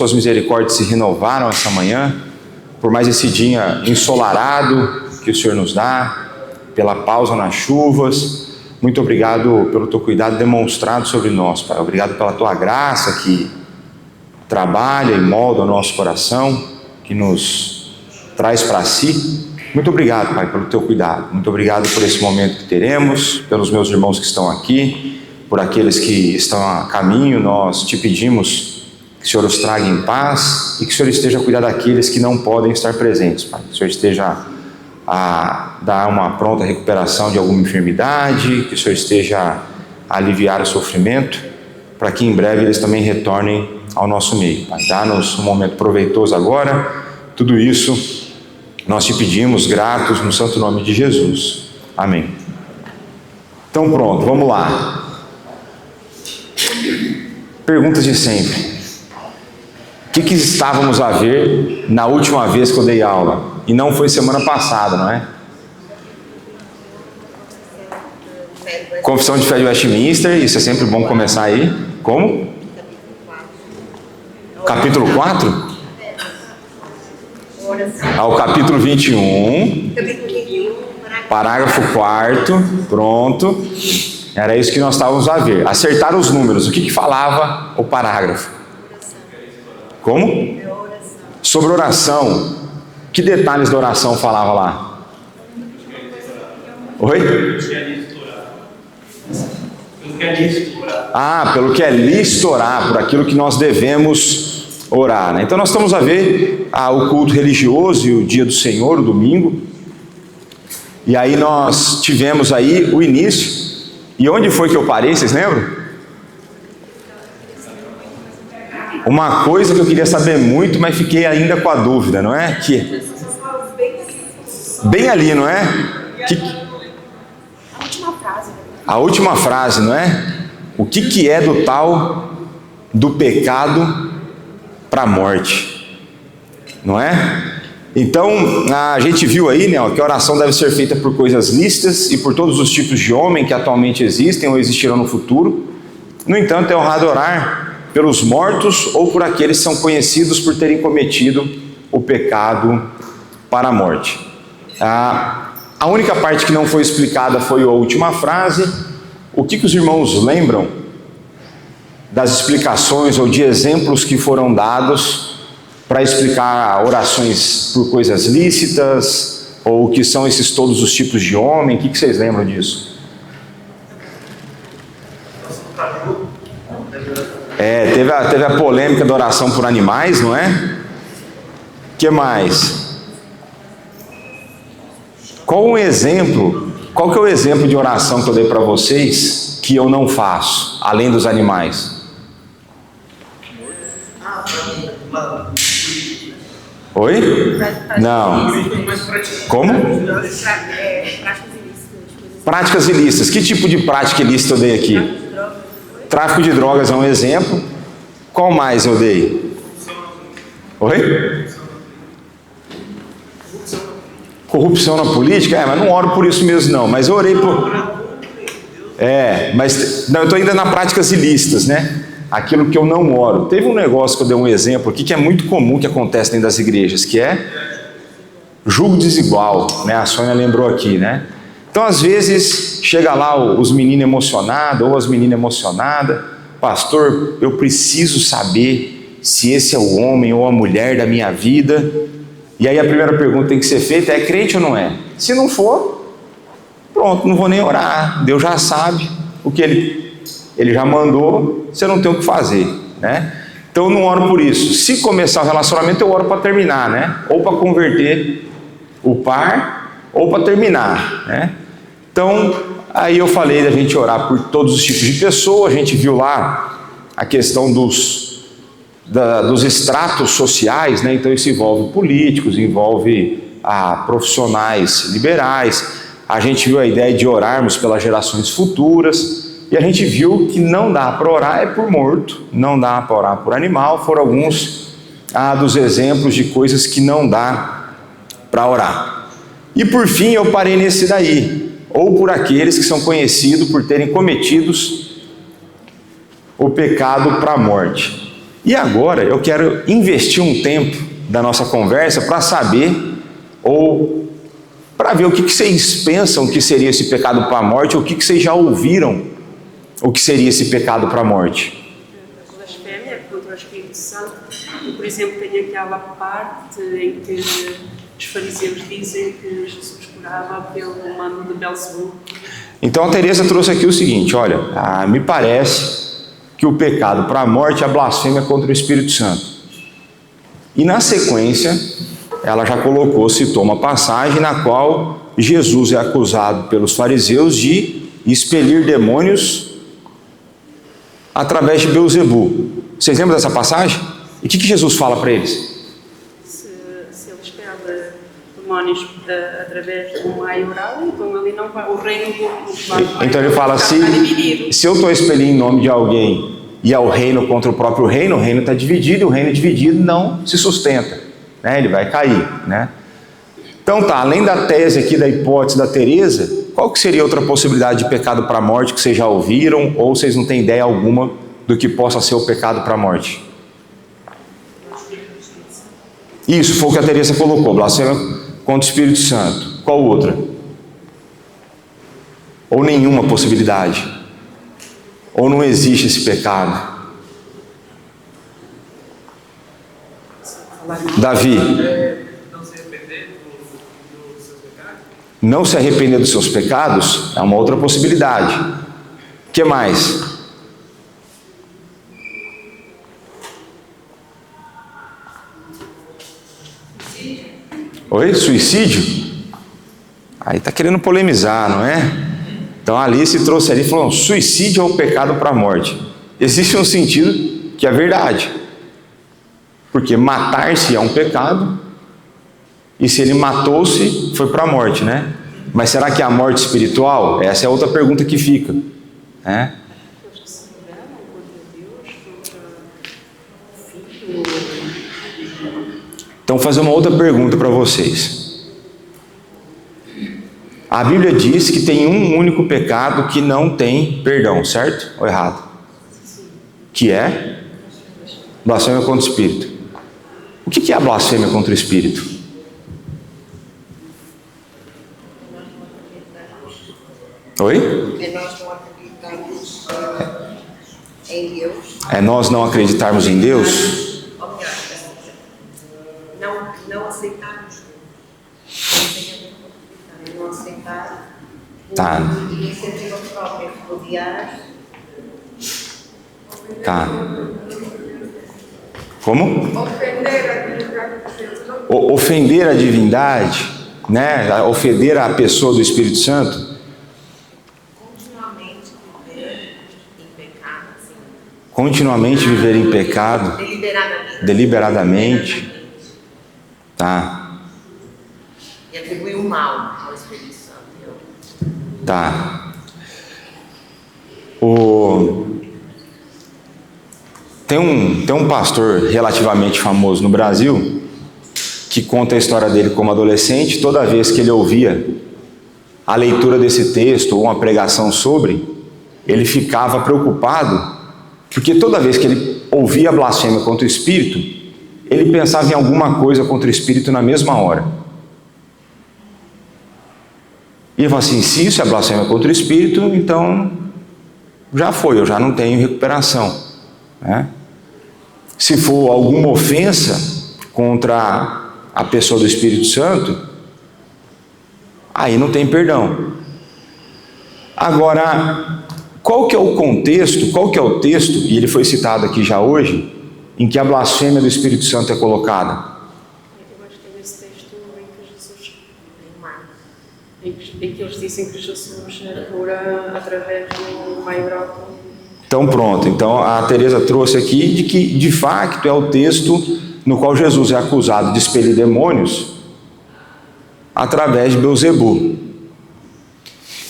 Suas misericórdias se renovaram essa manhã, por mais esse dia ensolarado que o Senhor nos dá, pela pausa nas chuvas. Muito obrigado pelo teu cuidado demonstrado sobre nós, Pai. Obrigado pela tua graça que trabalha e molda o nosso coração, que nos traz para si. Muito obrigado, Pai, pelo teu cuidado. Muito obrigado por esse momento que teremos, pelos meus irmãos que estão aqui, por aqueles que estão a caminho. Nós te pedimos que o Senhor os traga em paz e que o Senhor esteja a cuidar daqueles que não podem estar presentes, Pai. Que o Senhor esteja a dar uma pronta recuperação de alguma enfermidade, que o Senhor esteja a aliviar o sofrimento, para que em breve eles também retornem ao nosso meio, Pai. Dá-nos um momento proveitoso agora. Tudo isso nós te pedimos, gratos, no santo nome de Jesus. Amém. Então pronto, vamos lá. Perguntas de sempre. O que estávamos a ver na última vez que eu dei aula? E não foi semana passada, não é? Confissão de Fé de Westminster, isso é sempre bom começar aí. Como? Capítulo 4? Ao capítulo 21, parágrafo 4º, pronto. Era isso que nós estávamos a ver. Acertar os números. O que falava o parágrafo? Como? Sobre oração. Que detalhes da oração falava lá? Oi? Pelo que é lícito orar, por aquilo que nós devemos orar, né? Então nós estamos a ver o culto religioso e o dia do Senhor, o domingo. E aí nós tivemos aí o início. E onde foi que eu parei, vocês lembram? Uma coisa que eu queria saber muito, mas fiquei ainda com a dúvida, não é? Que bem ali, não é? A última frase, não é? O que é do tal do pecado para a morte, não é? Então a gente viu aí, né, que a oração deve ser feita por coisas lícitas e por todos os tipos de homem que atualmente existem ou existirão no futuro. No entanto, é honrado orar pelos mortos ou por aqueles que são conhecidos por terem cometido o pecado para a morte. A única parte que não foi explicada foi a última frase. O que os irmãos lembram das explicações ou de exemplos que foram dados para explicar orações por coisas lícitas, ou o que são esses todos os tipos de homem? O que vocês lembram disso? Teve a polêmica da oração por animais, não é? O que mais? Qual que é o exemplo de oração que eu dei para vocês que eu não faço, além dos animais? Oi? Não. Como? Práticas ilícitas. Que tipo de prática ilícita eu dei aqui? Tráfico de drogas é um exemplo. Qual mais eu dei? Oi? Corrupção na política? Mas não oro por isso mesmo não. Mas eu orei por... eu estou ainda nas práticas ilícitas, né? Aquilo que eu não oro. Teve um negócio que eu dei um exemplo aqui que é muito comum que acontece dentro das igrejas, que é julgo desigual, né? A Sônia lembrou aqui, né? Então às vezes chega lá os meninos emocionados ou as meninas emocionadas: pastor, eu preciso saber se esse é o homem ou a mulher da minha vida. E aí a primeira pergunta tem que ser feita: é crente ou não é? Se não for, pronto, não vou nem orar. Deus já sabe o que ele já mandou, você não tem o que fazer, né? Então eu não oro por isso. Se começar o relacionamento, eu oro para terminar, né? Ou para converter o par, ou para terminar, né? Então, aí eu falei da gente orar por todos os tipos de pessoas. A gente viu lá a questão dos estratos sociais, né? Então isso envolve políticos, envolve profissionais liberais. A gente viu a ideia de orarmos pelas gerações futuras. E a gente viu que não dá para orar por morto, não dá para orar por animal. Foram alguns dos exemplos de coisas que não dá para orar. E por fim eu parei nesse daí: ou por aqueles que são conhecidos por terem cometido o pecado para a morte. E agora eu quero investir um tempo da nossa conversa para saber, ou para ver o que vocês pensam que seria esse pecado para a morte, ou o que vocês já ouviram o que seria esse pecado para a morte. A blasfémia contra o Espírito Santo. E, por exemplo, tem aquela parte em que os fariseus dizem que Jesus curava pelo mando de Belzebu. Então a Teresa trouxe aqui o seguinte, olha, me parece que o pecado para a morte é a blasfêmia contra o Espírito Santo. E na sequência, ela já citou uma passagem na qual Jesus é acusado pelos fariseus de expelir demônios através de Belzebu. Vocês lembram dessa passagem? E o que Jesus fala para eles? Se ele expele demónios através do maioral, então ele não vai, o reino vai. Então ele fala, se eu estou expelindo em nome de alguém e é o reino contra o próprio reino, o reino está dividido, e o reino dividido não se sustenta, né? Ele vai cair, né? Então tá, além da tese aqui da hipótese da Teresa, qual que seria outra possibilidade de pecado para a morte que vocês já ouviram, ou vocês não têm ideia alguma do que possa ser o pecado para a morte? Isso foi o que a Teresa colocou, blasfêmia contra o Espírito Santo. Qual outra? Ou nenhuma possibilidade? Ou não existe esse pecado? Davi? Não se arrepender dos seus pecados é uma outra possibilidade. O que mais? Oi? Suicídio? Aí está querendo polemizar, não é? Então a Alice trouxe ali e falou, suicídio é o pecado para a morte. Existe um sentido que é verdade. Porque matar-se é um pecado, e se ele matou-se, foi para a morte, né? Mas será que é a morte espiritual? Essa é outra pergunta que fica, né? Então, vou fazer uma outra pergunta para vocês. A Bíblia diz que tem um único pecado que não tem perdão, certo ou errado? Que é blasfêmia contra o Espírito. O que é a blasfêmia contra o Espírito? Oi? É nós não acreditarmos em Deus. É nós não acreditarmos em Deus? Ou melhor, não aceitarmos Deus. Não aceitar Tá. a iniciativa própria, odiar. Tá. Como? Ofender a divindade, né? Ofender a pessoa do Espírito Santo. Continuamente viver em pecado. Assim. Continuamente viver em pecado. Deliberadamente. Tá. E atribuir o mal ao Espírito Santo. Tá. Tem um pastor relativamente famoso no Brasil que conta a história dele como adolescente. Toda vez que ele ouvia a leitura desse texto ou uma pregação sobre, ele ficava preocupado, porque toda vez que ele ouvia a blasfêmia contra o Espírito, ele pensava em alguma coisa contra o Espírito na mesma hora. E ele falou assim, se isso é blasfêmia contra o Espírito, então já foi, eu já não tenho recuperação, né? Se for alguma ofensa contra a pessoa do Espírito Santo, aí não tem perdão. Agora, qual que é o contexto, qual que é o texto, e ele foi citado aqui já hoje, em que a blasfêmia do Espírito Santo é colocada? Eu acho que é nesse texto em que Jesus, em que eles dizem que Jesus cura através do maioral. Então pronto, então a Teresa trouxe aqui de que de facto é o texto no qual Jesus é acusado de expelir demônios através de Belzebu.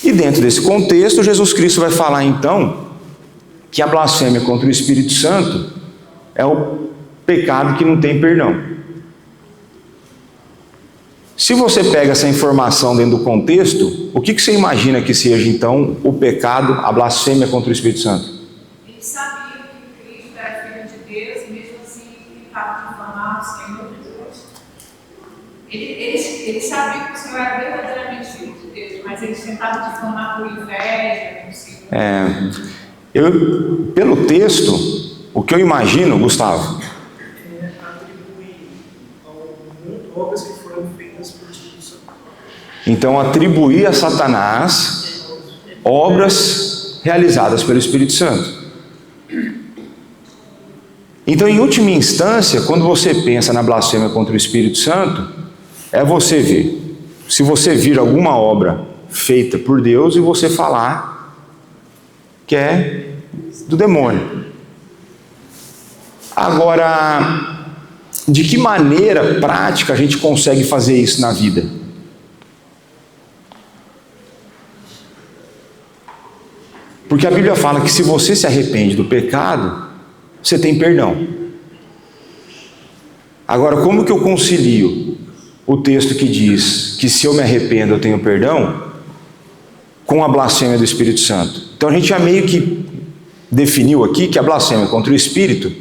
E dentro desse contexto, Jesus Cristo vai falar então que a blasfêmia contra o Espírito Santo é o pecado que não tem perdão. Se você pega essa informação dentro do contexto, o que você imagina que seja então o pecado, a blasfêmia contra o Espírito Santo? Eles sabiam que Cristo era filho de Deus e mesmo Satanás, tem outras coisas. Ele sabia que o Senhor era verdadeiramente filho de Deus, mas ele tentava difamar por inveja, não sei. Pelo texto, o que eu imagino, Gustavo, atribuir ao mundo obras que foram feitas por Espírito Santo. então atribuir a Satanás obras realizadas pelo Espírito Santo. Então, em última instância, quando você pensa na blasfêmia contra o Espírito Santo, é você ver, se você vir alguma obra feita por Deus e você falar que é do demônio. Agora, de que maneira prática a gente consegue fazer isso na vida? Porque a Bíblia fala que se você se arrepende do pecado, você tem perdão. Agora, como que eu concilio o texto que diz que se eu me arrependo eu tenho perdão com a blasfêmia do Espírito Santo? Então a gente já meio que definiu aqui que a blasfêmia contra o Espírito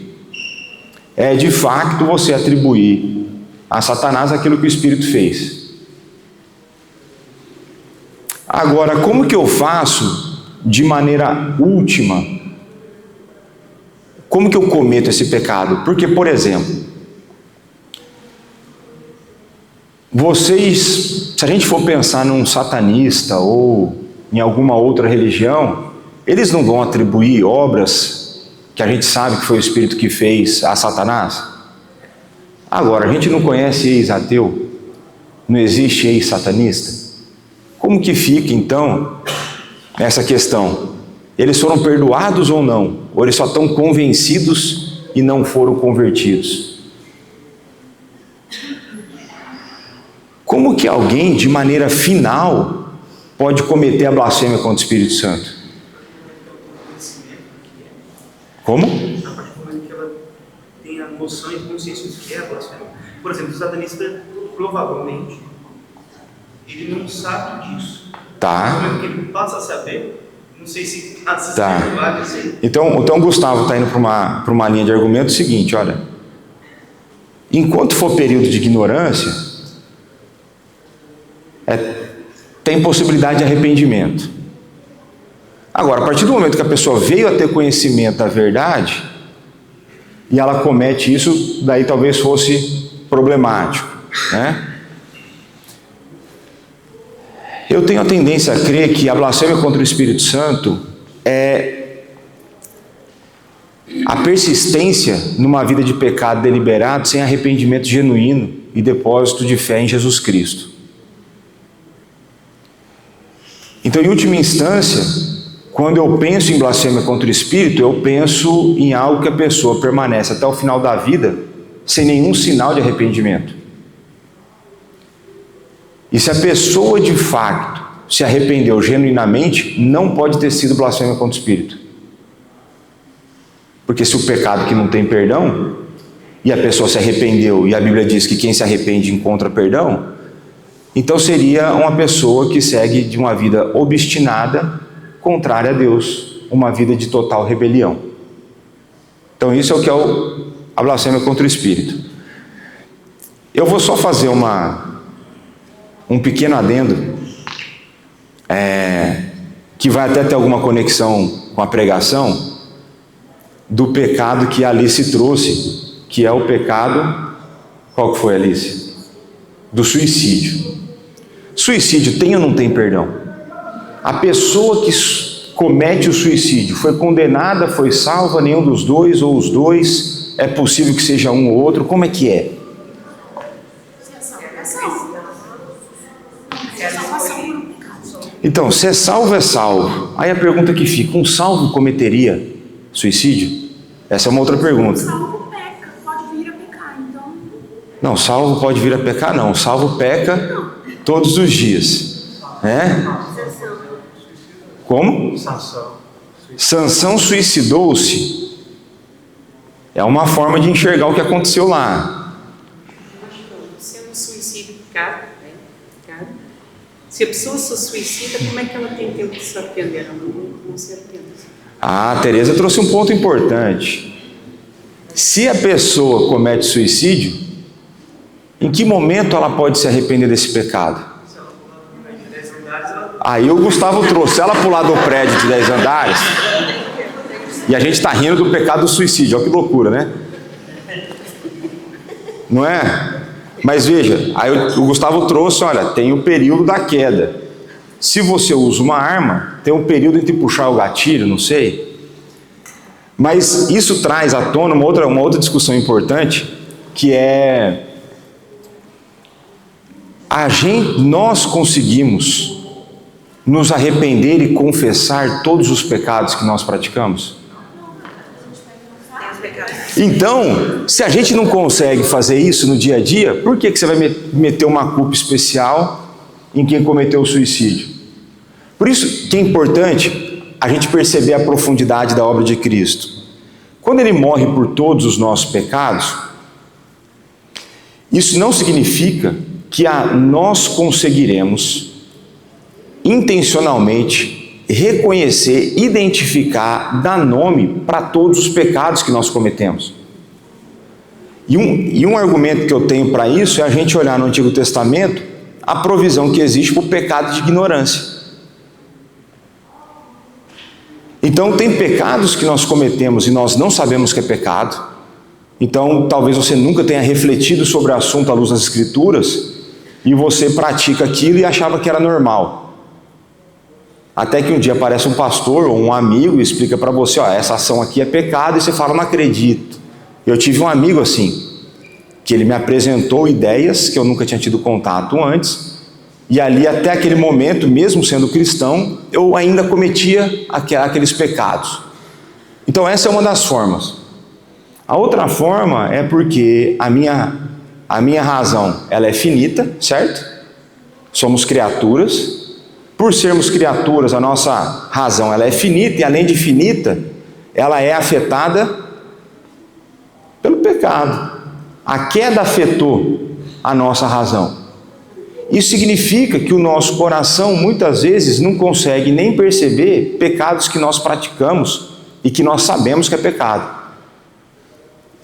é de facto você atribuir a Satanás aquilo que o Espírito fez. Agora, como que eu faço de maneira última? Como que eu cometo esse pecado? Porque, por exemplo, se a gente for pensar num satanista ou em alguma outra religião, eles não vão atribuir obras que a gente sabe que foi o Espírito que fez a Satanás. Agora, a gente não conhece ex-ateu, não existe ex-satanista. Como que fica, então, essa questão? Eles foram perdoados ou não? Ou eles só estão convencidos e não foram convertidos? Como que alguém, de maneira final, pode cometer a blasfêmia contra o Espírito Santo? Como? A partir do momento que ela tem a noção e consciência do que é a blasfêmia. Por exemplo, o satanista, provavelmente, ele não sabe disso. Tá. No momento que ele passa a saber, não sei se Tá. vale assim. Então o Gustavo está indo para uma linha de argumento seguinte, olha. Enquanto for período de ignorância, tem possibilidade de arrependimento. Agora, a partir do momento que a pessoa veio a ter conhecimento da verdade, e ela comete isso, daí talvez fosse problemático, né? Eu tenho a tendência a crer que a blasfêmia contra o Espírito Santo é a persistência numa vida de pecado deliberado, sem arrependimento genuíno e depósito de fé em Jesus Cristo. Então, em última instância, quando eu penso em blasfêmia contra o Espírito, eu penso em algo que a pessoa permanece até o final da vida sem nenhum sinal de arrependimento. E se a pessoa de fato se arrependeu genuinamente, não pode ter sido blasfêmia contra o Espírito. Porque se o pecado que não tem perdão, e a pessoa se arrependeu, e a Bíblia diz que quem se arrepende encontra perdão, então seria uma pessoa que segue de uma vida obstinada, contrária a Deus, uma vida de total rebelião. Então isso é o que é a blasfêmia contra o Espírito. Eu vou só fazer um pequeno adendo, que vai até ter alguma conexão com a pregação, do pecado que a Alice trouxe, que é o pecado, qual que foi, Alice? Do suicídio. Suicídio tem ou não tem perdão? A pessoa que comete o suicídio foi condenada, foi salva, nenhum dos dois, ou os dois, é possível que seja um ou outro, como é que é? Então, se é salvo, é salvo. Aí a pergunta que fica, um salvo cometeria suicídio? Essa é uma outra pergunta. Salvo peca, pode vir a pecar, então... Não, salvo pode vir a pecar, não. Salvo peca todos os dias. Como? Sansão suicidou-se. É uma forma de enxergar o que aconteceu lá. Sendo suicídio pecado, né? Pecado. Se a pessoa se suicida, como é que ela tem tempo de se arrepender? Ela não se arrepende. A Teresa trouxe um ponto importante. Se a pessoa comete suicídio, em que momento ela pode se arrepender desse pecado? Aí o Gustavo trouxe, se ela pular do prédio de 10 andares, e a gente está rindo do pecado do suicídio, olha que loucura, né? Não é? Mas veja, aí o Gustavo trouxe, olha, tem o período da queda. Se você usa uma arma, tem um período entre puxar o gatilho, não sei. Mas isso traz à tona uma outra discussão importante, que é nós conseguimos nos arrepender e confessar todos os pecados que nós praticamos? Então, se a gente não consegue fazer isso no dia a dia, por que você vai meter uma culpa especial em quem cometeu o suicídio? Por isso que é importante a gente perceber a profundidade da obra de Cristo. Quando Ele morre por todos os nossos pecados, isso não significa que nós conseguiremos intencionalmente reconhecer, identificar, dar nome para todos os pecados que nós cometemos. E um argumento que eu tenho para isso é a gente olhar no Antigo Testamento a provisão que existe para o pecado de ignorância. Então tem pecados que nós cometemos e nós não sabemos que é pecado. Então talvez você nunca tenha refletido sobre o assunto à luz das Escrituras e você pratica aquilo e achava que era normal. Até que um dia aparece um pastor ou um amigo e explica para você, essa ação aqui é pecado, e você fala, não acredito. Eu tive um amigo assim, que ele me apresentou ideias que eu nunca tinha tido contato antes, e ali até aquele momento, mesmo sendo cristão, eu ainda cometia aqueles pecados. Então essa é uma das formas. A outra forma é porque a minha razão, ela é finita, certo? Somos criaturas. Por sermos criaturas, a nossa razão, ela é finita, e além de finita, ela é afetada pelo pecado. A queda afetou a nossa razão. Isso significa que o nosso coração, muitas vezes, não consegue nem perceber pecados que nós praticamos e que nós sabemos que é pecado.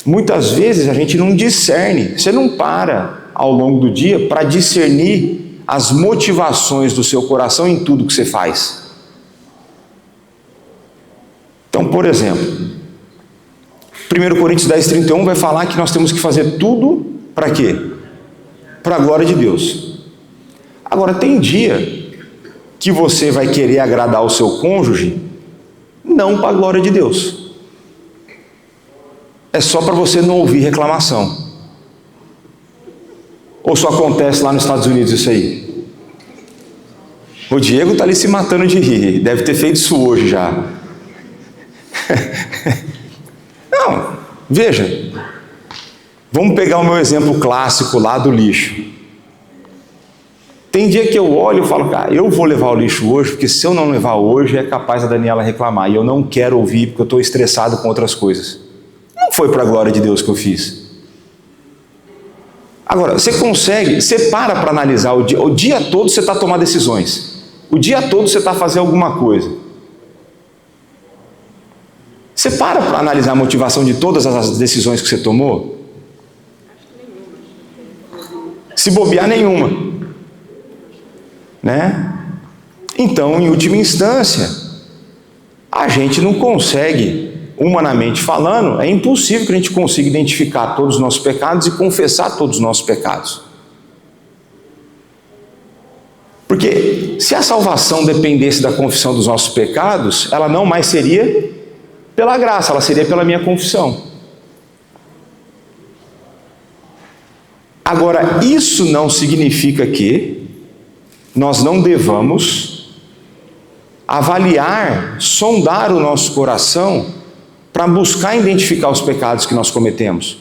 Muitas vezes a gente não discerne, você não para ao longo do dia para discernir as motivações do seu coração em tudo que você faz. Então, por exemplo, 1 Coríntios 10:31 vai falar que nós temos que fazer tudo para quê? Para a glória de Deus. Agora, tem dia que você vai querer agradar o seu cônjuge, não para a glória de Deus. É só para você não ouvir reclamação. Ou só acontece lá nos Estados Unidos isso aí? O Diego está ali se matando de rir, deve ter feito isso hoje já. Não, veja, vamos pegar o meu exemplo clássico lá do lixo. Tem dia que eu olho e falo, cara, eu vou levar o lixo hoje, porque se eu não levar hoje é capaz a Daniela reclamar, e eu não quero ouvir porque eu estou estressado com outras coisas. Não foi para a glória de Deus que eu fiz. Agora, você para analisar o dia todo você está a tomar decisões. O dia todo você está a fazer alguma coisa. Você para analisar a motivação de todas as decisões que você tomou? Se bobear, nenhuma. Né? Então, em última instância, a gente não consegue, humanamente falando, é impossível que a gente consiga identificar todos os nossos pecados e confessar todos os nossos pecados. Porque se a salvação dependesse da confissão dos nossos pecados, ela não mais seria pela graça, ela seria pela minha confissão. Agora, isso não significa que nós não devamos avaliar, sondar o nosso coração para buscar identificar os pecados que nós cometemos.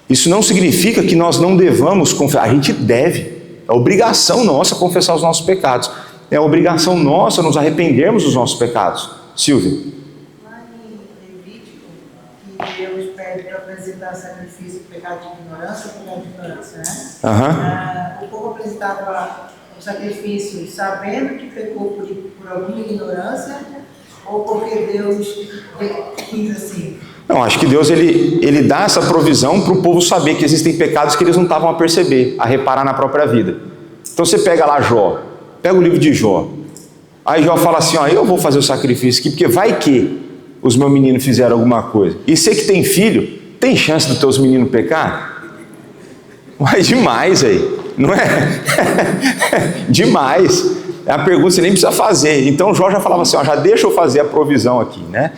Isso não significa que nós não devamos confessar. A gente deve, é obrigação nossa confessar os nossos pecados. É obrigação nossa nos arrependermos dos nossos pecados. Silvia. Lá em Levítico, que Deus pede para apresentar sacrifício do pecado de ignorância, pecado de ignorância, né? O povo apresentava o sacrifício sabendo que pecou por alguma ignorância, ou porque Deus quis assim, Não, acho que Deus ele dá essa provisão para o povo saber que existem pecados que eles não estavam a perceber, a reparar na própria vida. Então você pega lá Jó, pega o livro de Jó. Aí Jó fala assim, ó, eu vou fazer o sacrifício aqui, porque vai que os meus meninos fizeram alguma coisa. E você que tem filho, tem chance dos teus meninos pecar? Mas demais aí, não é? Demais. É a pergunta que você nem precisa fazer. Então Jó já falava assim, ó, já deixa eu fazer a provisão aqui, né?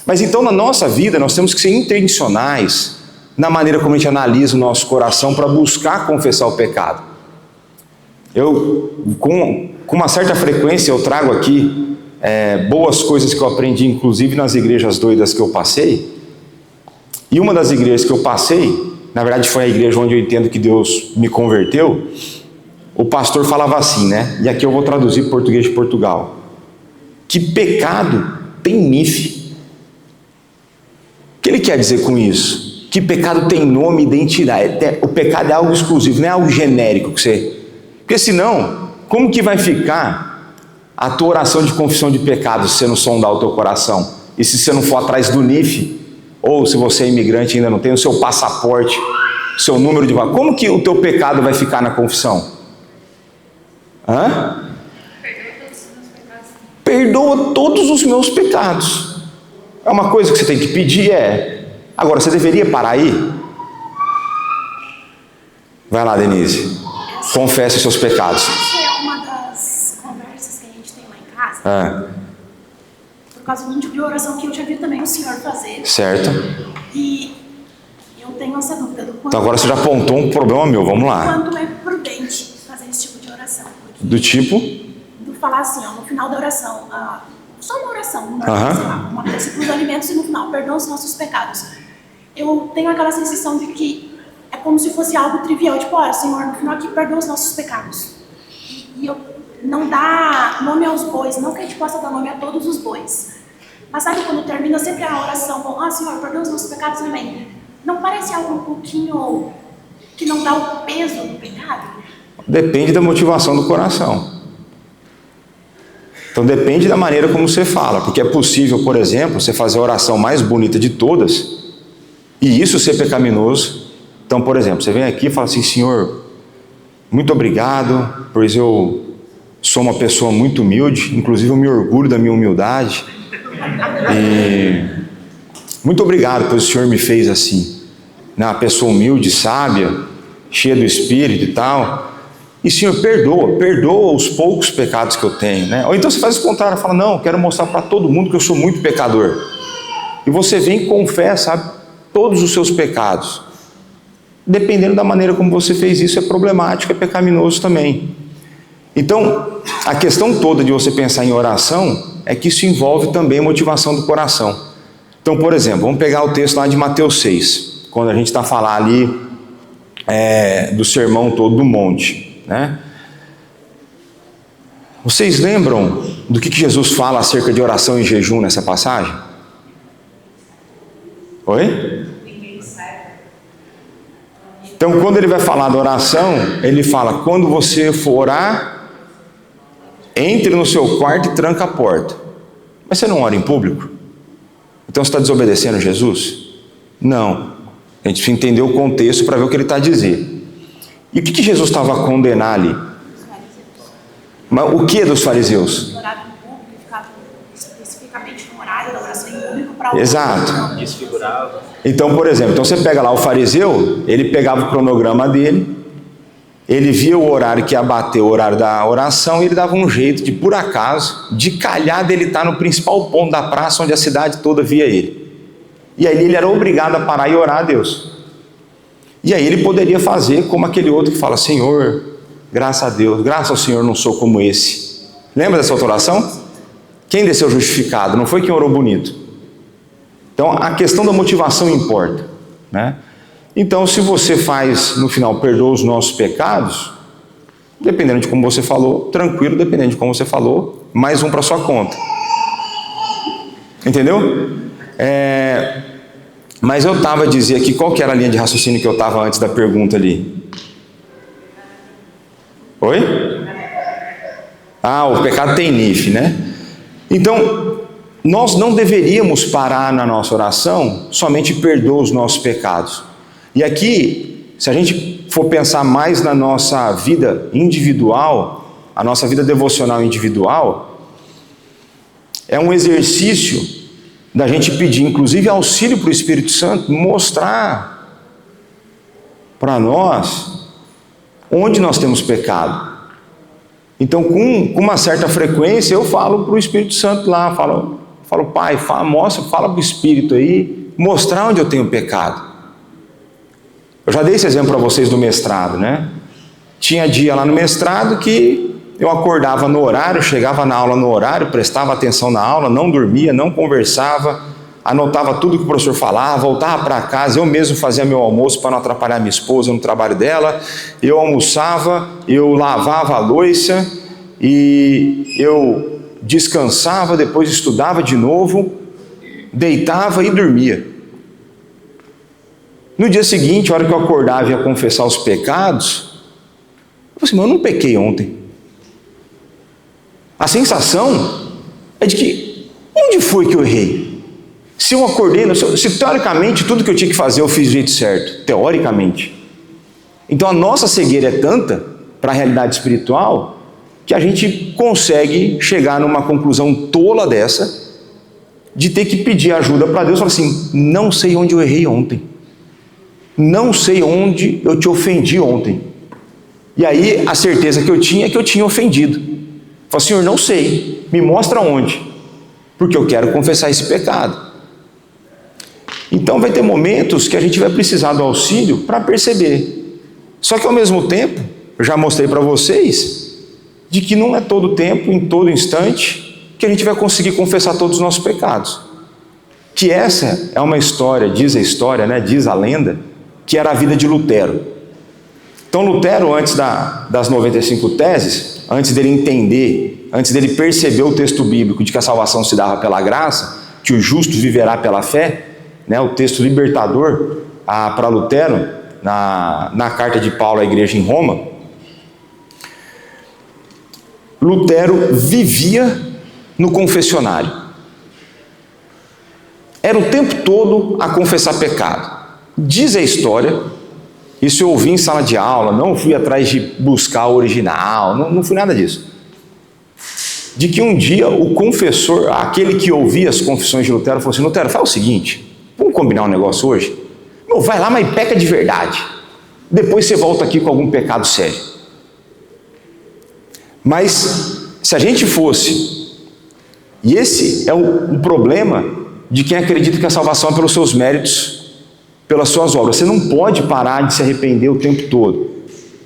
Mas então na nossa vida nós temos que ser intencionais na maneira como a gente analisa o nosso coração para buscar confessar o pecado. Eu, com uma certa frequência, eu trago aqui boas coisas que eu aprendi, inclusive nas igrejas doidas que eu passei. E uma das igrejas que eu passei, na verdade foi a igreja onde eu entendo que Deus me converteu, o pastor falava assim, né? E aqui eu vou traduzir para o português de Portugal. Que pecado tem nife. O que ele quer dizer com isso? Que pecado tem nome e identidade. O pecado é algo exclusivo, não é algo genérico que você... Porque senão, como que vai ficar a tua oração de confissão de pecados se você não sondar o teu coração? E se você não for atrás do NIF, ou se você é imigrante e ainda não tem o seu passaporte, o seu número de... Como que o teu pecado vai ficar na confissão? Hã? Perdoa todos os meus pecados. É uma coisa que você tem que pedir, Agora, você deveria parar aí? Vai lá, Denise. Confesse os seus pecados. Essa é uma das conversas que a gente tem lá em casa. Por causa de um tipo de oração que eu já vi também o senhor fazer. Certo. E eu tenho essa dúvida do quanto... Então agora você já apontou um problema meu, vamos lá. Quanto é prudente fazer esse tipo de oração. Do tipo? Do falar assim, ó, no final da oração, só uma oração, sei lá, uma graça para os alimentos e no final, perdoa os nossos pecados. Eu tenho aquela sensação de que é como se fosse algo trivial, tipo, olha, Senhor, no final aqui, perdoa os nossos pecados. E eu não dá nome aos bois, não que a gente possa dar nome a todos os bois. Mas sabe quando termina sempre a oração com, Senhor, perdoa os nossos pecados, amém. Não parece algo um pouquinho que não dá o peso do pecado? Depende da motivação do coração. Então depende da maneira como você fala, porque é possível, por exemplo, você fazer a oração mais bonita de todas e isso ser pecaminoso. Então, por exemplo, você vem aqui e fala assim, Senhor, muito obrigado, pois eu sou uma pessoa muito humilde, inclusive eu me orgulho da minha humildade. E muito obrigado, pois o Senhor me fez assim, né? Uma pessoa humilde, sábia, cheia do Espírito e tal. E Senhor, perdoa os poucos pecados que eu tenho, né? Ou então você faz o contrário, fala, não, eu quero mostrar para todo mundo que eu sou muito pecador. E você vem e confessa todos os seus pecados. Dependendo da maneira como você fez isso, é problemático, é pecaminoso também. Então, a questão toda de você pensar em oração é que isso envolve também a motivação do coração. Então, por exemplo, vamos pegar o texto lá de Mateus 6, quando a gente está falando ali do sermão todo do monte, né? Vocês lembram do que Jesus fala acerca de oração e jejum nessa passagem? Oi? Então, quando ele vai falar da oração, ele fala, quando você for orar, entre no seu quarto e tranca a porta. Mas você não ora em público? Então você está desobedecendo a Jesus? Não. A gente precisa entender o contexto para ver o que ele está a dizer. E o que Jesus estava a condenar ali? Mas o que dos fariseus? Orar em público, ficar especificamente no horário da oração em público para... Exato. Desfigurava. Então, por exemplo, você pega lá o fariseu, ele pegava o cronograma dele, ele via o horário que ia bater o horário da oração e ele dava um jeito de, por acaso, de calhar dele estar no principal ponto da praça onde a cidade toda via ele. E aí ele era obrigado a parar e orar a Deus. E aí ele poderia fazer como aquele outro que fala, Senhor, graças a Deus, graças ao Senhor não sou como esse. Lembra dessa outra oração? Quem desceu justificado? Não foi quem orou bonito. Então a questão da motivação importa, né? Então se você faz no final, perdoa os nossos pecados, dependendo de como você falou, tranquilo, dependendo de como você falou, mais um para sua conta. Entendeu? Mas eu estava a dizer aqui, qual que era a linha de raciocínio que eu estava antes da pergunta ali? Oi? O pecado tem nife, né? Então, nós não deveríamos parar na nossa oração somente perdoa os nossos pecados. E aqui, se a gente for pensar mais na nossa vida individual, a nossa vida devocional individual, é um exercício da gente pedir, inclusive, auxílio para o Espírito Santo, mostrar para nós onde nós temos pecado. Então, com uma certa frequência, eu falo para o Espírito Santo lá, falo Pai, fala para o Espírito aí, mostrar onde eu tenho pecado. Eu já dei esse exemplo para vocês do mestrado, né? Tinha dia lá no mestrado que eu acordava no horário, chegava na aula no horário, prestava atenção na aula, não dormia, não conversava, anotava tudo que o professor falava, voltava para casa, eu mesmo fazia meu almoço para não atrapalhar minha esposa no trabalho dela, eu almoçava, eu lavava a louça e eu descansava, depois estudava de novo, deitava e dormia. No dia seguinte, a hora que eu acordava e ia confessar os pecados, eu falei assim, mas eu não pequei ontem. A sensação é de que, onde foi que eu errei? Se eu acordei, se teoricamente tudo que eu tinha que fazer eu fiz do jeito certo, teoricamente. Então a nossa cegueira é tanta para a realidade espiritual que a gente consegue chegar numa conclusão tola dessa, de ter que pedir ajuda para Deus, falar assim, não sei onde eu errei ontem. Não sei onde eu te ofendi ontem. E aí a certeza que eu tinha é que eu tinha ofendido. Falei, Senhor, não sei, me mostra onde, porque eu quero confessar esse pecado. Então vai ter momentos que a gente vai precisar do auxílio para perceber. Só que ao mesmo tempo, eu já mostrei para vocês, de que não é todo tempo, em todo instante, que a gente vai conseguir confessar todos os nossos pecados. Que essa é uma história, diz a história, né, diz a lenda, que era a vida de Lutero. Então Lutero, antes das 95 teses, antes dele entender, antes dele perceber o texto bíblico de que a salvação se dava pela graça, que o justo viverá pela fé, né, o texto libertador para Lutero, na carta de Paulo à igreja em Roma, Lutero vivia no confessionário. Era o tempo todo a confessar pecado. Diz a história, isso eu ouvi em sala de aula, não fui atrás de buscar o original, não fui nada disso. De que um dia o confessor, aquele que ouvia as confissões de Lutero, falou assim, Lutero, faz o seguinte, vamos combinar um negócio hoje? Não, vai lá, mas peca de verdade. Depois você volta aqui com algum pecado sério. Mas, se a gente fosse, e esse é o problema de quem acredita que a salvação é pelos seus méritos, pelas suas obras. Você não pode parar de se arrepender o tempo todo.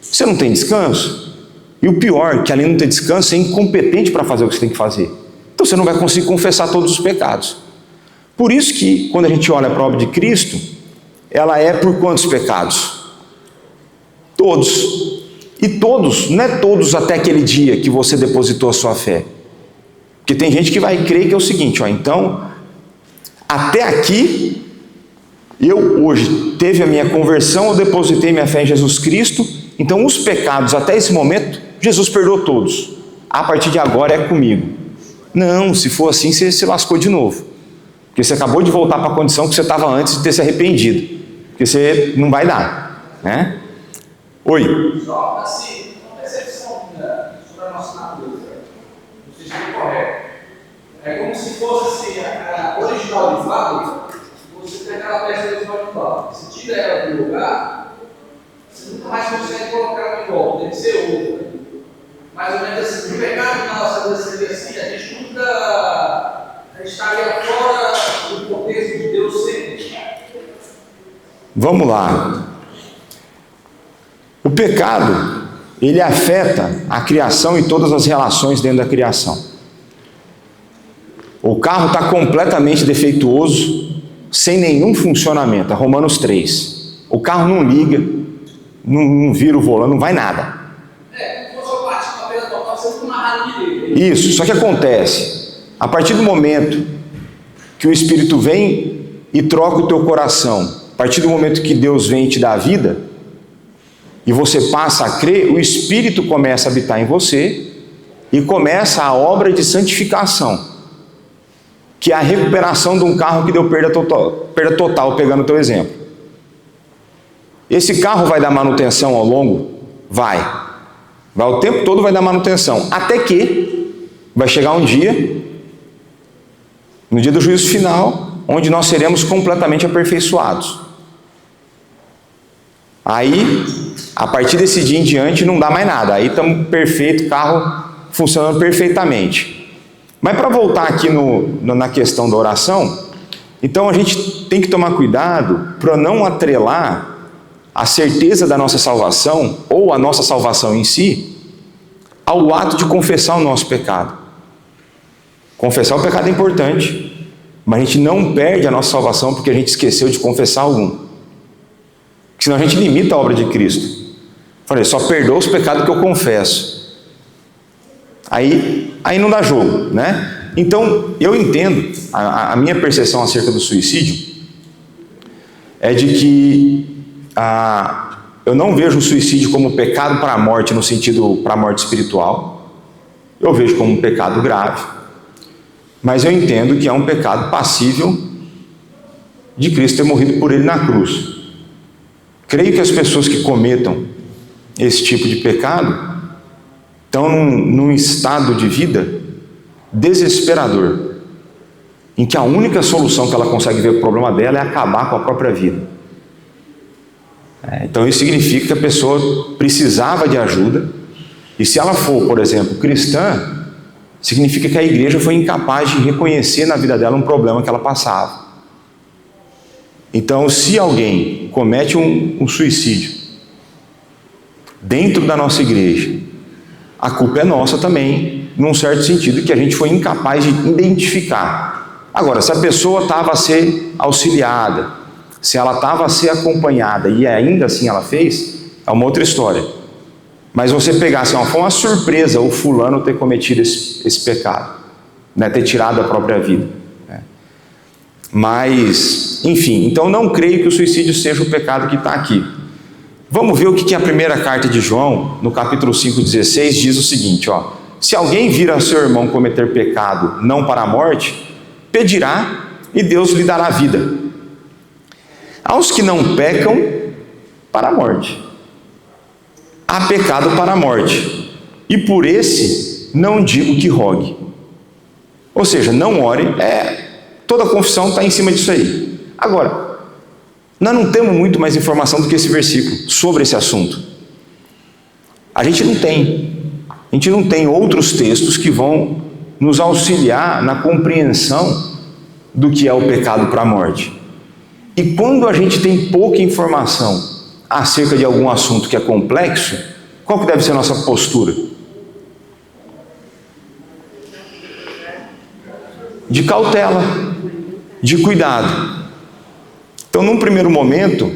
Você não tem descanso. E o pior, que além de não ter descanso, você é incompetente para fazer o que você tem que fazer. Então você não vai conseguir confessar todos os pecados. Por isso que, quando a gente olha para a obra de Cristo, ela é por quantos pecados? Todos. E todos, não é todos até aquele dia que você depositou a sua fé. Porque tem gente que vai crer que é o seguinte, então, até aqui, eu hoje teve a minha conversão, eu depositei minha fé em Jesus Cristo, então os pecados até esse momento, Jesus perdoou todos. A partir de agora é comigo. Não, se for assim, você se lascou de novo. Porque você acabou de voltar para a condição que você estava antes de ter se arrependido. Porque você não vai dar, né? Oi. Só assim, uma percepção sobre a nossa natureza, não sei se é correto. É como se fosse assim, a original de fábrica, você tem aquela peça original de fábrica. Se tira ela do lugar, você nunca mais consegue colocar ela de volta, tem que ser outra. Mais ou menos assim, o pecado na nossa vida seria assim, a gente nunca estaria fora do contexto de Deus sempre. Vamos lá. O pecado, ele afeta a criação e todas as relações dentro da criação. O carro está completamente defeituoso, sem nenhum funcionamento. É Romanos 3. O carro não liga, não vira o volante, não vai nada. Isso, só que acontece, a partir do momento que o Espírito vem e troca o teu coração, a partir do momento que Deus vem e te dá a vida, e você passa a crer, o Espírito começa a habitar em você e começa a obra de santificação. que é a recuperação de um carro que deu perda total, pegando o teu exemplo. Esse carro vai dar manutenção ao longo? Vai o tempo todo vai dar manutenção, até que vai chegar um dia, no dia do juízo final, onde nós seremos completamente aperfeiçoados. Aí, a partir desse dia em diante, não dá mais nada. Aí estamos perfeito, carro funcionando perfeitamente. Mas para voltar aqui na questão da oração, então a gente tem que tomar cuidado para não atrelar a certeza da nossa salvação, ou a nossa salvação em si, ao ato de confessar o nosso pecado. Confessar o pecado é importante, mas a gente não perde a nossa salvação porque a gente esqueceu de confessar algum. Porque senão a gente limita a obra de Cristo. Falei, só perdoa os pecados que eu confesso. Aí não dá jogo, né? Então, eu entendo, a minha percepção acerca do suicídio é de que eu não vejo o suicídio como pecado para a morte, no sentido para a morte espiritual. Eu vejo como um pecado grave, mas eu entendo que é um pecado passível de Cristo ter morrido por ele na cruz. Creio que as pessoas que cometam esse tipo de pecado estão num estado de vida desesperador, em que a única solução que ela consegue ver para o problema dela é acabar com a própria vida. Então isso significa que a pessoa precisava de ajuda, e se ela for, por exemplo, cristã, significa que a igreja foi incapaz de reconhecer na vida dela um problema que ela passava. Então, se alguém comete um suicídio dentro da nossa igreja, a culpa é nossa também, num certo sentido, que a gente foi incapaz de identificar. Agora, se a pessoa estava a ser auxiliada, se ela estava a ser acompanhada e ainda assim ela fez, é uma outra história. Mas você pegar assim, foi uma surpresa o fulano ter cometido esse pecado, né, ter tirado a própria vida. Né? Mas, enfim, então não creio que o suicídio seja o pecado que está aqui. Vamos ver o que a primeira carta de João, no capítulo 5,16, diz o seguinte, ó: se alguém vir a seu irmão cometer pecado não para a morte, pedirá e Deus lhe dará vida. Aos que não pecam, para a morte. Há pecado para a morte, e por esse não digo que rogue. Ou seja, não ore, toda a confissão está em cima disso aí. Agora, nós não temos muito mais informação do que esse versículo sobre esse assunto. A gente não tem outros textos que vão nos auxiliar na compreensão do que é o pecado para a morte. E quando a gente tem pouca informação acerca de algum assunto que é complexo, qual que deve ser a nossa postura? De cautela, de cuidado. Então, num primeiro momento,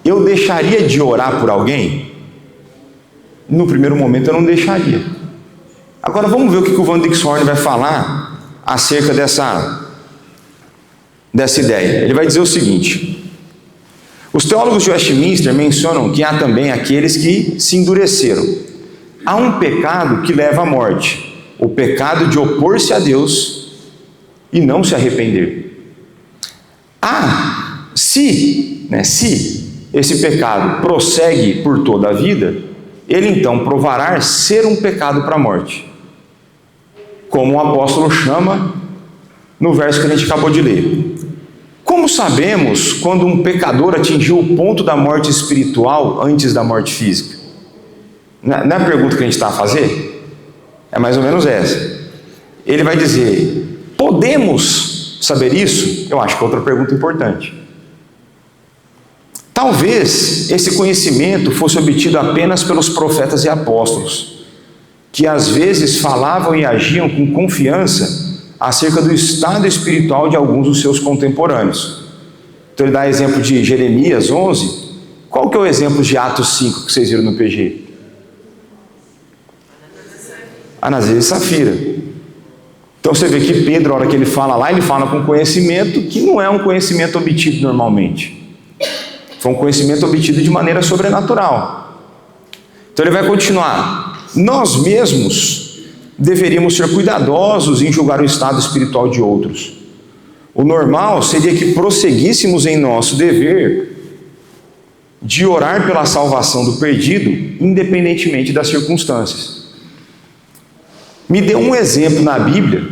eu deixaria de orar por alguém? No primeiro momento, eu não deixaria. Agora, vamos ver o que o Van Dixhoorn vai falar acerca dessa ideia. Ele vai dizer o seguinte: os teólogos de Westminster mencionam que há também aqueles que se endureceram. Há um pecado que leva à morte, o pecado de opor-se a Deus e não se arrepender. Se esse pecado prossegue por toda a vida, ele então provará ser um pecado para a morte, como o apóstolo chama no verso que a gente acabou de ler. Como sabemos quando um pecador atingiu o ponto da morte espiritual antes da morte física? Não é a pergunta que a gente está a fazer? É mais ou menos essa. Ele vai dizer: podemos saber isso? Eu acho que é outra pergunta importante. Talvez esse conhecimento fosse obtido apenas pelos profetas e apóstolos, que às vezes falavam e agiam com confiança acerca do estado espiritual de alguns dos seus contemporâneos. Então ele dá exemplo de Jeremias 11. Qual que é o exemplo de Atos 5 que vocês viram no PG? Ananias e Safira. Então você vê que Pedro, a hora que ele fala lá, ele fala com conhecimento que não é um conhecimento obtido normalmente. Foi um conhecimento obtido de maneira sobrenatural. Então ele vai continuar: nós mesmos deveríamos ser cuidadosos em julgar o estado espiritual de outros, O normal seria que prosseguíssemos em nosso dever de orar pela salvação do perdido, independentemente das circunstâncias. Me dê um exemplo na Bíblia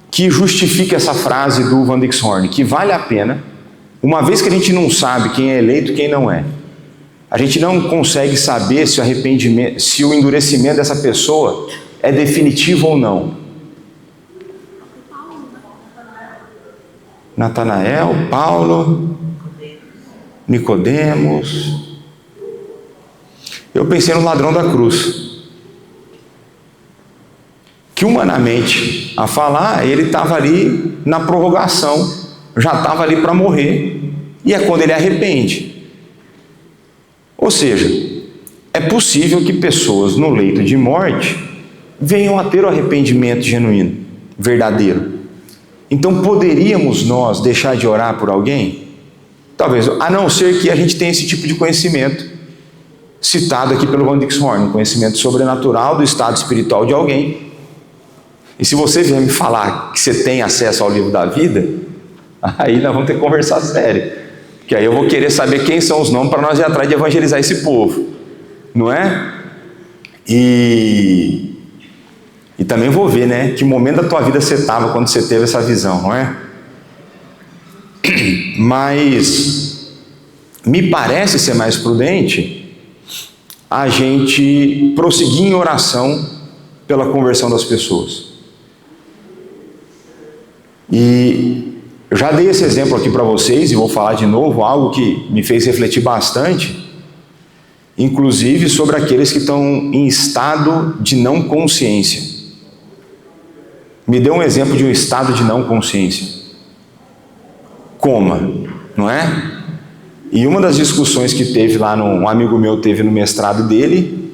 que justifique essa frase do Van Dixhoorn, que vale a pena, uma vez que a gente não sabe quem é eleito e quem não é. A gente não consegue saber se o arrependimento, se o endurecimento dessa pessoa é definitivo ou não. Natanael, Paulo, Nicodemos. Eu pensei no ladrão da cruz, que humanamente a falar, ele estava ali na prorrogação, já estava ali para morrer, e é quando ele arrepende. Ou seja, é possível que pessoas no leito de morte venham a ter o arrependimento genuíno, verdadeiro. Então poderíamos nós deixar de orar por alguém? Talvez, a não ser que a gente tenha esse tipo de conhecimento citado aqui pelo Van Dixhoorn, conhecimento sobrenatural do estado espiritual de alguém. E se você vier me falar que você tem acesso ao livro da vida, aí nós vamos ter que conversar sério, porque aí eu vou querer saber quem são os nomes para nós ir atrás de evangelizar esse povo, não é? E também vou ver, né, que momento da tua vida você estava quando você teve essa visão, não é? Mas me parece ser mais prudente a gente prosseguir em oração pela conversão das pessoas. E eu já dei esse exemplo aqui para vocês e vou falar de novo, algo que me fez refletir bastante, inclusive sobre aqueles que estão em estado de não consciência. Me dê um exemplo de um estado de não consciência. Coma, não é? E uma das discussões que teve lá, um amigo meu teve no mestrado dele,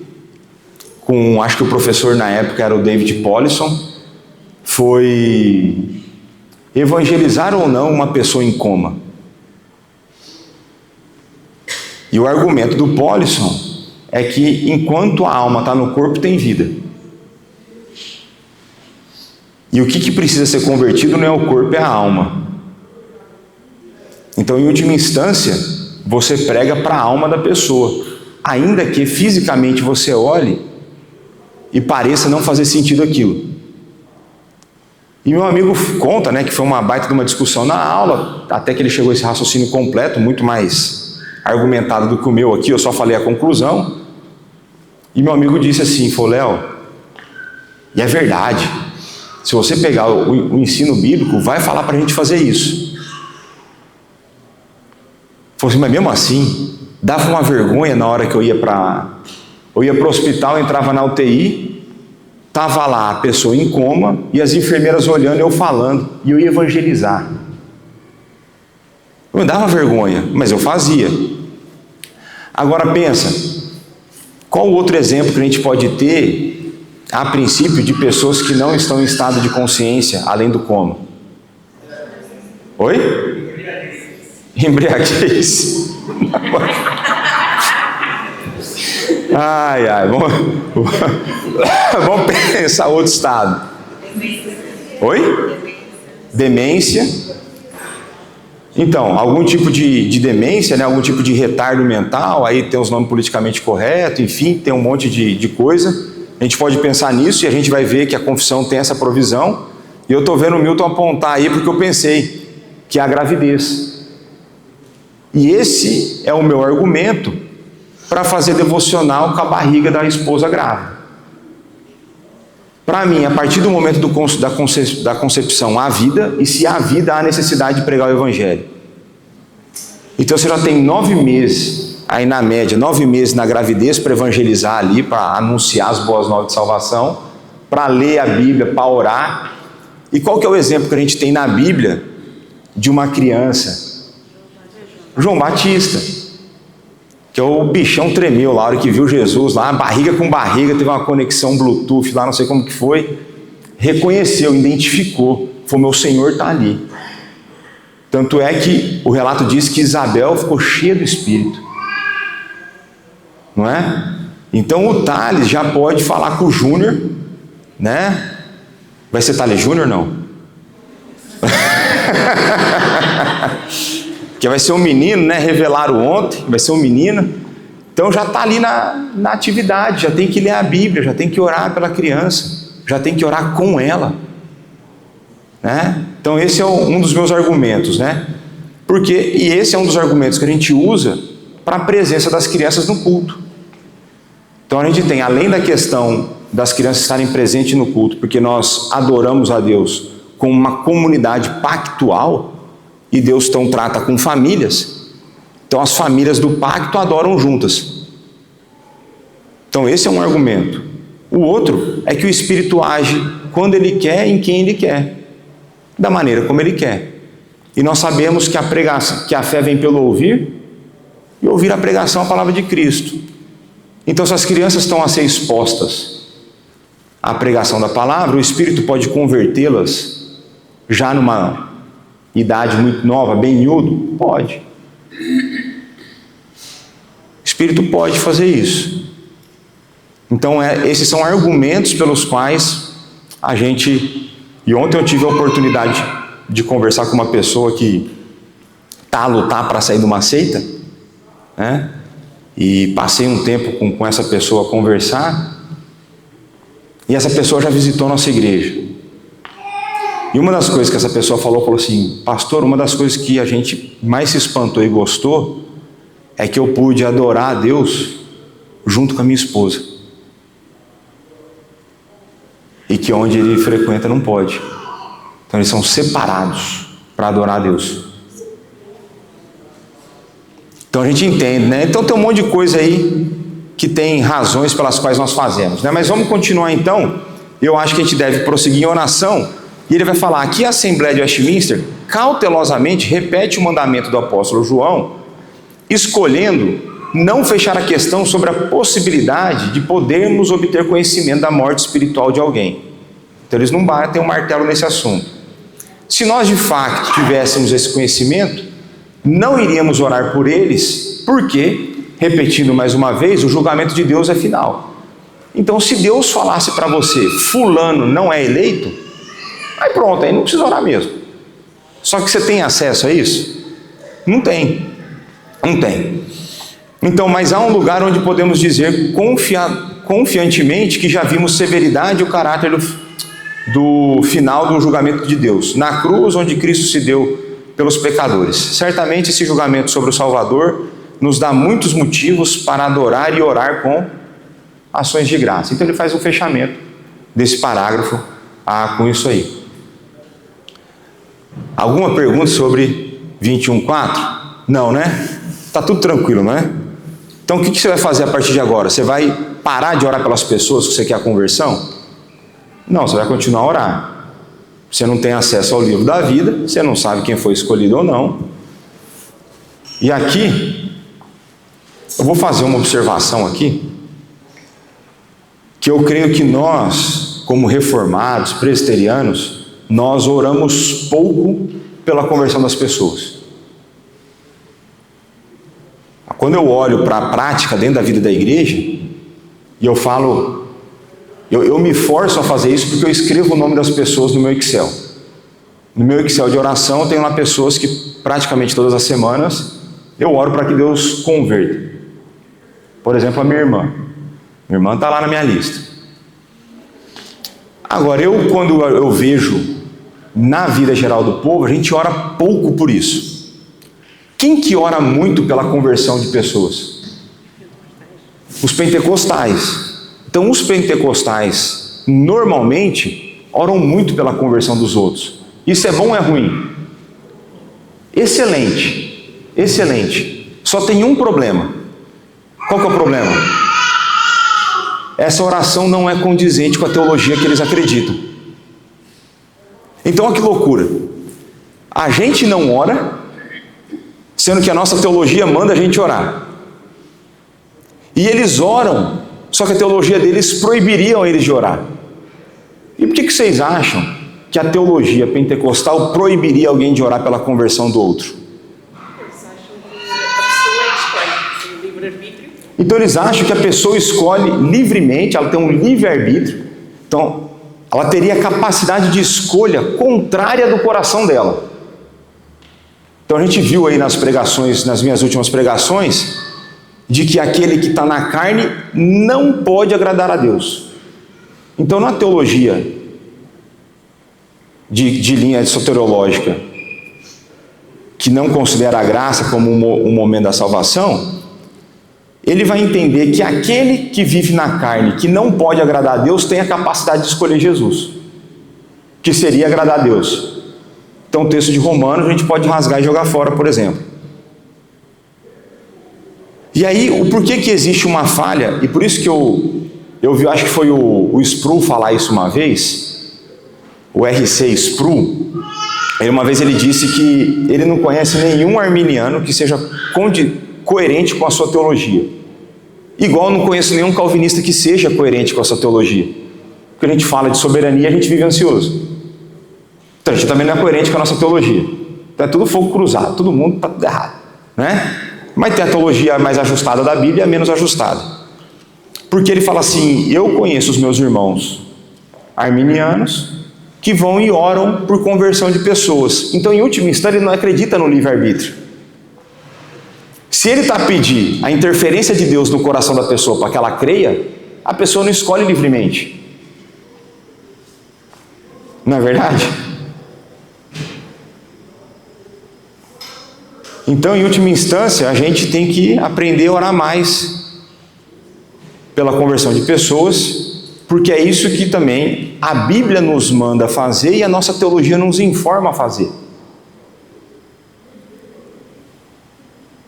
com, acho que o professor na época era o David Paulison, foi evangelizar ou não uma pessoa em coma. E o argumento do Paulison é que enquanto a alma está no corpo, tem vida. E o que precisa ser convertido não é o corpo, é a alma. Então, em última instância, você prega para a alma da pessoa, ainda que fisicamente você olhe e pareça não fazer sentido aquilo. E meu amigo conta, né, que foi uma baita de uma discussão na aula, até que ele chegou a esse raciocínio completo, muito mais argumentado do que o meu aqui, eu só falei a conclusão. E meu amigo disse assim, falou, Léo, e é verdade, se você pegar o ensino bíblico, vai falar para a gente fazer isso. Falei assim, mas mesmo assim, dava uma vergonha na hora que eu ia para o hospital, entrava na UTI, estava lá a pessoa em coma e as enfermeiras olhando, eu falando, e eu ia evangelizar. Eu me dava vergonha, mas eu fazia. Agora pensa, qual outro exemplo que a gente pode ter, a princípio, de pessoas que não estão em estado de consciência, além do coma? Oi? Embriaguez. Ai, vamos pensar outro estado. Oi? Demência. Então, algum tipo de demência, né? Algum tipo de retardo mental, aí tem os nomes politicamente corretos, enfim, tem um monte de coisa. A gente pode pensar nisso e a gente vai ver que a confissão tem essa provisão. E eu estou vendo o Milton apontar aí porque eu pensei que é a gravidez. E esse é o meu argumento para fazer devocional com a barriga da esposa grávida. Para mim, a partir do momento da concepção há vida, e se há vida, há necessidade de pregar o Evangelho. Então você já tem 9 meses, aí na média, 9 meses na gravidez para evangelizar ali, para anunciar as boas novas de salvação, para ler a Bíblia, para orar. E qual que é o exemplo que a gente tem na Bíblia de uma criança? João Batista, que o bichão tremeu lá, a hora que viu Jesus lá, barriga com barriga, teve uma conexão Bluetooth lá, não sei como que foi, reconheceu, identificou, falou, meu Senhor está ali. Tanto é que o relato diz que Isabel ficou cheia do Espírito, não é? Então o Thales já pode falar com o Júnior, né? Vai ser Thales Júnior, não? Que vai ser um menino, né? Revelaram ontem, vai ser um menino. Então já está ali na atividade, já tem que ler a Bíblia, já tem que orar pela criança, já tem que orar com ela. Né? Então esse é um dos meus argumentos, né? E esse é um dos argumentos que a gente usa para a presença das crianças no culto. Então a gente tem, além da questão das crianças estarem presentes no culto, porque nós adoramos a Deus como uma comunidade pactual, e Deus então trata com famílias, então as famílias do pacto adoram juntas. Então esse é um argumento. O outro é que o Espírito age quando Ele quer, em quem Ele quer, da maneira como Ele quer. E nós sabemos que a fé vem pelo ouvir, e ouvir a pregação, a palavra de Cristo. Então se as crianças estão a ser expostas à pregação da palavra, o Espírito pode convertê-las já numa idade muito nova, bem miúdo? Pode. O Espírito pode fazer isso. Então esses são argumentos pelos quais a gente... E ontem eu tive a oportunidade de conversar com uma pessoa que está a lutar para sair de uma seita, né? E passei um tempo com essa pessoa a conversar, e essa pessoa já visitou nossa igreja. E uma das coisas que essa pessoa falou assim: pastor, uma das coisas que a gente mais se espantou e gostou é que eu pude adorar a Deus junto com a minha esposa. E que onde ele frequenta não pode. Então eles são separados para adorar a Deus. Então a gente entende, né? Então tem um monte de coisa aí que tem razões pelas quais nós fazemos, né? Mas vamos continuar então. Eu acho que a gente deve prosseguir em oração. E ele vai falar aqui: a Assembleia de Westminster cautelosamente repete o mandamento do apóstolo João, escolhendo não fechar a questão sobre a possibilidade de podermos obter conhecimento da morte espiritual de alguém. Então eles não batem um martelo nesse assunto. Se nós de fato tivéssemos esse conhecimento, não iríamos orar por eles, porque, repetindo mais uma vez, o julgamento de Deus é final. Então se Deus falasse para você: fulano não é eleito, aí pronto, aí não precisa orar mesmo. Só que você tem acesso a isso? Não tem. Não tem. Então, mas há um lugar onde podemos dizer confiantemente que já vimos severidade e o caráter do final do julgamento de Deus, na cruz onde Cristo se deu pelos pecadores. Certamente esse julgamento sobre o Salvador nos dá muitos motivos para adorar e orar com ações de graça. Então ele faz um fechamento desse parágrafo com isso aí. Alguma pergunta sobre 21:4? Não, né? Está tudo tranquilo, não é? Então o que você vai fazer a partir de agora? Você vai parar de orar pelas pessoas que você quer a conversão? Não, você vai continuar a orar. Você não tem acesso ao livro da vida, você não sabe quem foi escolhido ou não. E aqui, eu vou fazer uma observação aqui, que eu creio que nós, como reformados, presbiterianos, nós oramos pouco pela conversão das pessoas. Quando eu olho para a prática dentro da vida da igreja, e eu falo... Eu me forço a fazer isso porque eu escrevo o nome das pessoas no meu Excel. No meu Excel de oração eu tenho lá pessoas que praticamente todas as semanas eu oro para que Deus converta. Por exemplo, a minha irmã. Minha irmã está lá na minha lista. Agora, quando eu vejo na vida geral do povo, a gente ora pouco por isso. Quem que ora muito pela conversão de pessoas? Os pentecostais. Então, os pentecostais, normalmente, oram muito pela conversão dos outros. Isso é bom ou é ruim? Excelente. Excelente. Só tem um problema. Qual que é o problema? Essa oração não é condizente com a teologia que eles acreditam. Então, olha que loucura. A gente não ora, sendo que a nossa teologia manda a gente orar. E eles oram, só que a teologia deles proibiriam eles de orar. E por que vocês acham que a teologia pentecostal proibiria alguém de orar pela conversão do outro? Eles acham que a pessoa escolhe o livre-arbítrio. Então eles acham que a pessoa escolhe livremente, ela tem um livre-arbítrio. Então, ela teria a capacidade de escolha contrária do coração dela. Então a gente viu aí nas pregações, nas minhas últimas pregações, de que aquele que está na carne não pode agradar a Deus. Então na teologia de linha soteriológica, que não considera a graça como um momento da salvação, ele vai entender que aquele que vive na carne, que não pode agradar a Deus, tem a capacidade de escolher Jesus, que seria agradar a Deus. Então o texto de Romanos a gente pode rasgar e jogar fora, por exemplo. E aí, o porquê que existe uma falha, e por isso que eu vi, acho que foi o Sproul falar isso uma vez, o R.C. Sproul, uma vez ele disse que ele não conhece nenhum arminiano que seja coerente com a sua teologia. Igual eu não conheço nenhum calvinista que seja coerente com a sua teologia. Porque a gente fala de soberania, a gente vive ansioso. Então a gente também não é coerente com a nossa teologia. Então é tudo fogo cruzado, todo mundo está tudo errado, né? Mas tem a teologia mais ajustada da Bíblia e a menos ajustada. Porque ele fala assim, eu conheço os meus irmãos arminianos que vão e oram por conversão de pessoas. Então, em última instância, ele não acredita no livre-arbítrio. Se ele está a pedir a interferência de Deus no coração da pessoa para que ela creia, a pessoa não escolhe livremente. Não é verdade? Então, em última instância, a gente tem que aprender a orar mais pela conversão de pessoas, porque é isso que também a Bíblia nos manda fazer e a nossa teologia nos informa a fazer.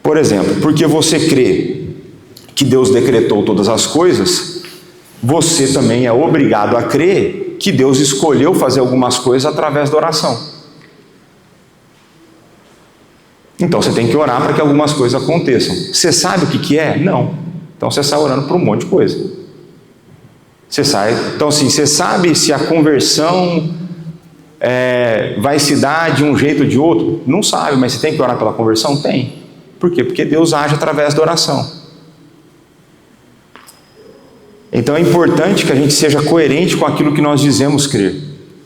Por exemplo, porque você crê que Deus decretou todas as coisas, você também é obrigado a crer que Deus escolheu fazer algumas coisas através da oração. Então você tem que orar para que algumas coisas aconteçam. Você sabe o que é? Não. Então você sai orando por um monte de coisa. Então assim, você sabe se a conversão vai se dar de um jeito ou de outro? Não sabe, mas você tem que orar pela conversão? Tem. Por quê? Porque Deus age através da oração. Então é importante que a gente seja coerente com aquilo que nós dizemos crer.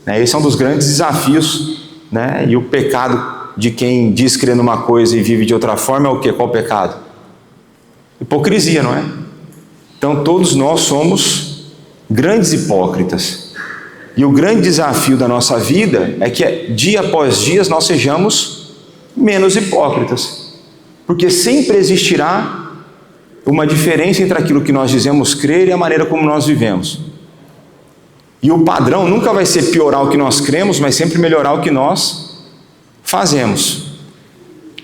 Esse é um dos grandes desafios, né? E o pecado de quem diz crer numa coisa e vive de outra forma é o quê? Qual o pecado? Hipocrisia, não é? Então todos nós somos grandes hipócritas. E o grande desafio da nossa vida é que dia após dia nós sejamos menos hipócritas. Porque sempre existirá uma diferença entre aquilo que nós dizemos crer e a maneira como nós vivemos. E o padrão nunca vai ser piorar o que nós cremos, mas sempre melhorar o que nós fazemos.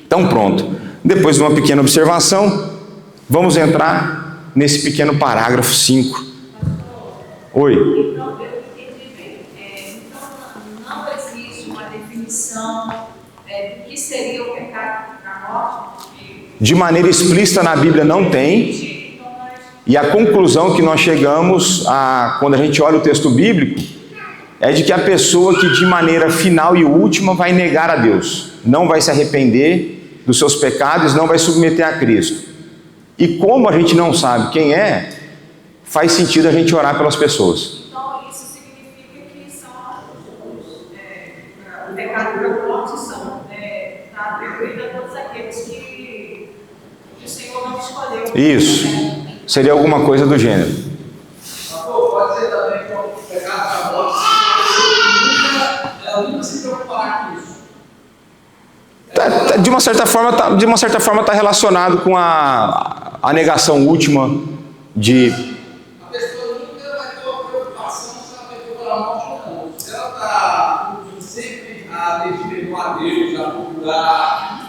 Então pronto, depois de uma pequena observação, vamos entrar nesse pequeno parágrafo 5. Oi? Então, eu entendi bem. Então, não existe uma definição do que seria o pecado para morte? De maneira explícita na Bíblia não tem. E a conclusão que nós chegamos quando a gente olha o texto bíblico é de que a pessoa que de maneira final e última vai negar a Deus, não vai se arrepender dos seus pecados, não vai submeter a Cristo. E como a gente não sabe quem é, faz sentido a gente orar pelas pessoas. Então isso significa que o pecado da morte está atribuído a todos aqueles que o Senhor não escolheu. Isso, seria alguma coisa do gênero. Pode ser também que o pecado da morte ela nunca se preocupará com isso. De uma certa forma está relacionado com a negação última de... A pessoa nunca vai ter uma preocupação se ela pecou pela morte ou não. Se ela está sempre a pedir perdão a Deus, a procurar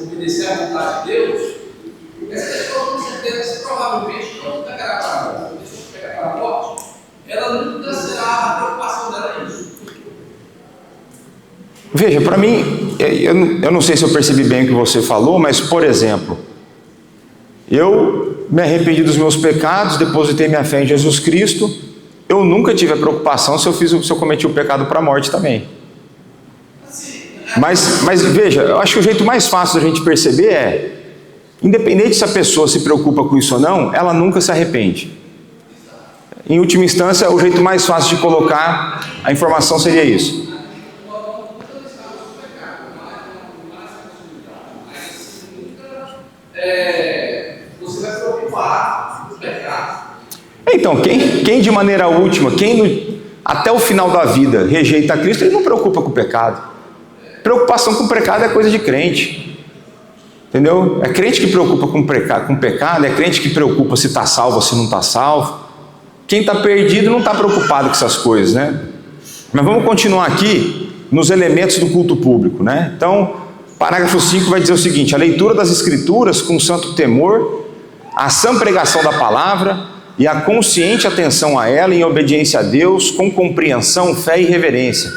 obedecer à vontade de Deus, essa pessoa com certeza, provavelmente, não pegará para a morte. A pessoa que pega para a morte, ela nunca será a preocupação dela isso. Veja, para mim, eu não sei se eu percebi bem o que você falou, mas, por exemplo, eu me arrependi dos meus pecados, depositei minha fé em Jesus Cristo, eu nunca tive a preocupação se eu cometi o pecado para a morte também. Mas veja, eu acho que o jeito mais fácil da gente perceber é, independente se a pessoa se preocupa com isso ou não, ela nunca se arrepende. Em última instância, o jeito mais fácil de colocar a informação seria isso. Então, quem de maneira última, até o final da vida rejeita Cristo, ele não preocupa com o pecado. Preocupação com o pecado é coisa de crente. Entendeu? É crente que preocupa com pecado, é crente que preocupa se está salvo ou se não está salvo. Quem está perdido não está preocupado com essas coisas, né? Mas vamos continuar aqui nos elementos do culto público, né? Então, parágrafo 5 vai dizer o seguinte: a leitura das Escrituras com santo temor, a sã pregação da palavra e a consciente atenção a ela em obediência a Deus, com compreensão, fé e reverência.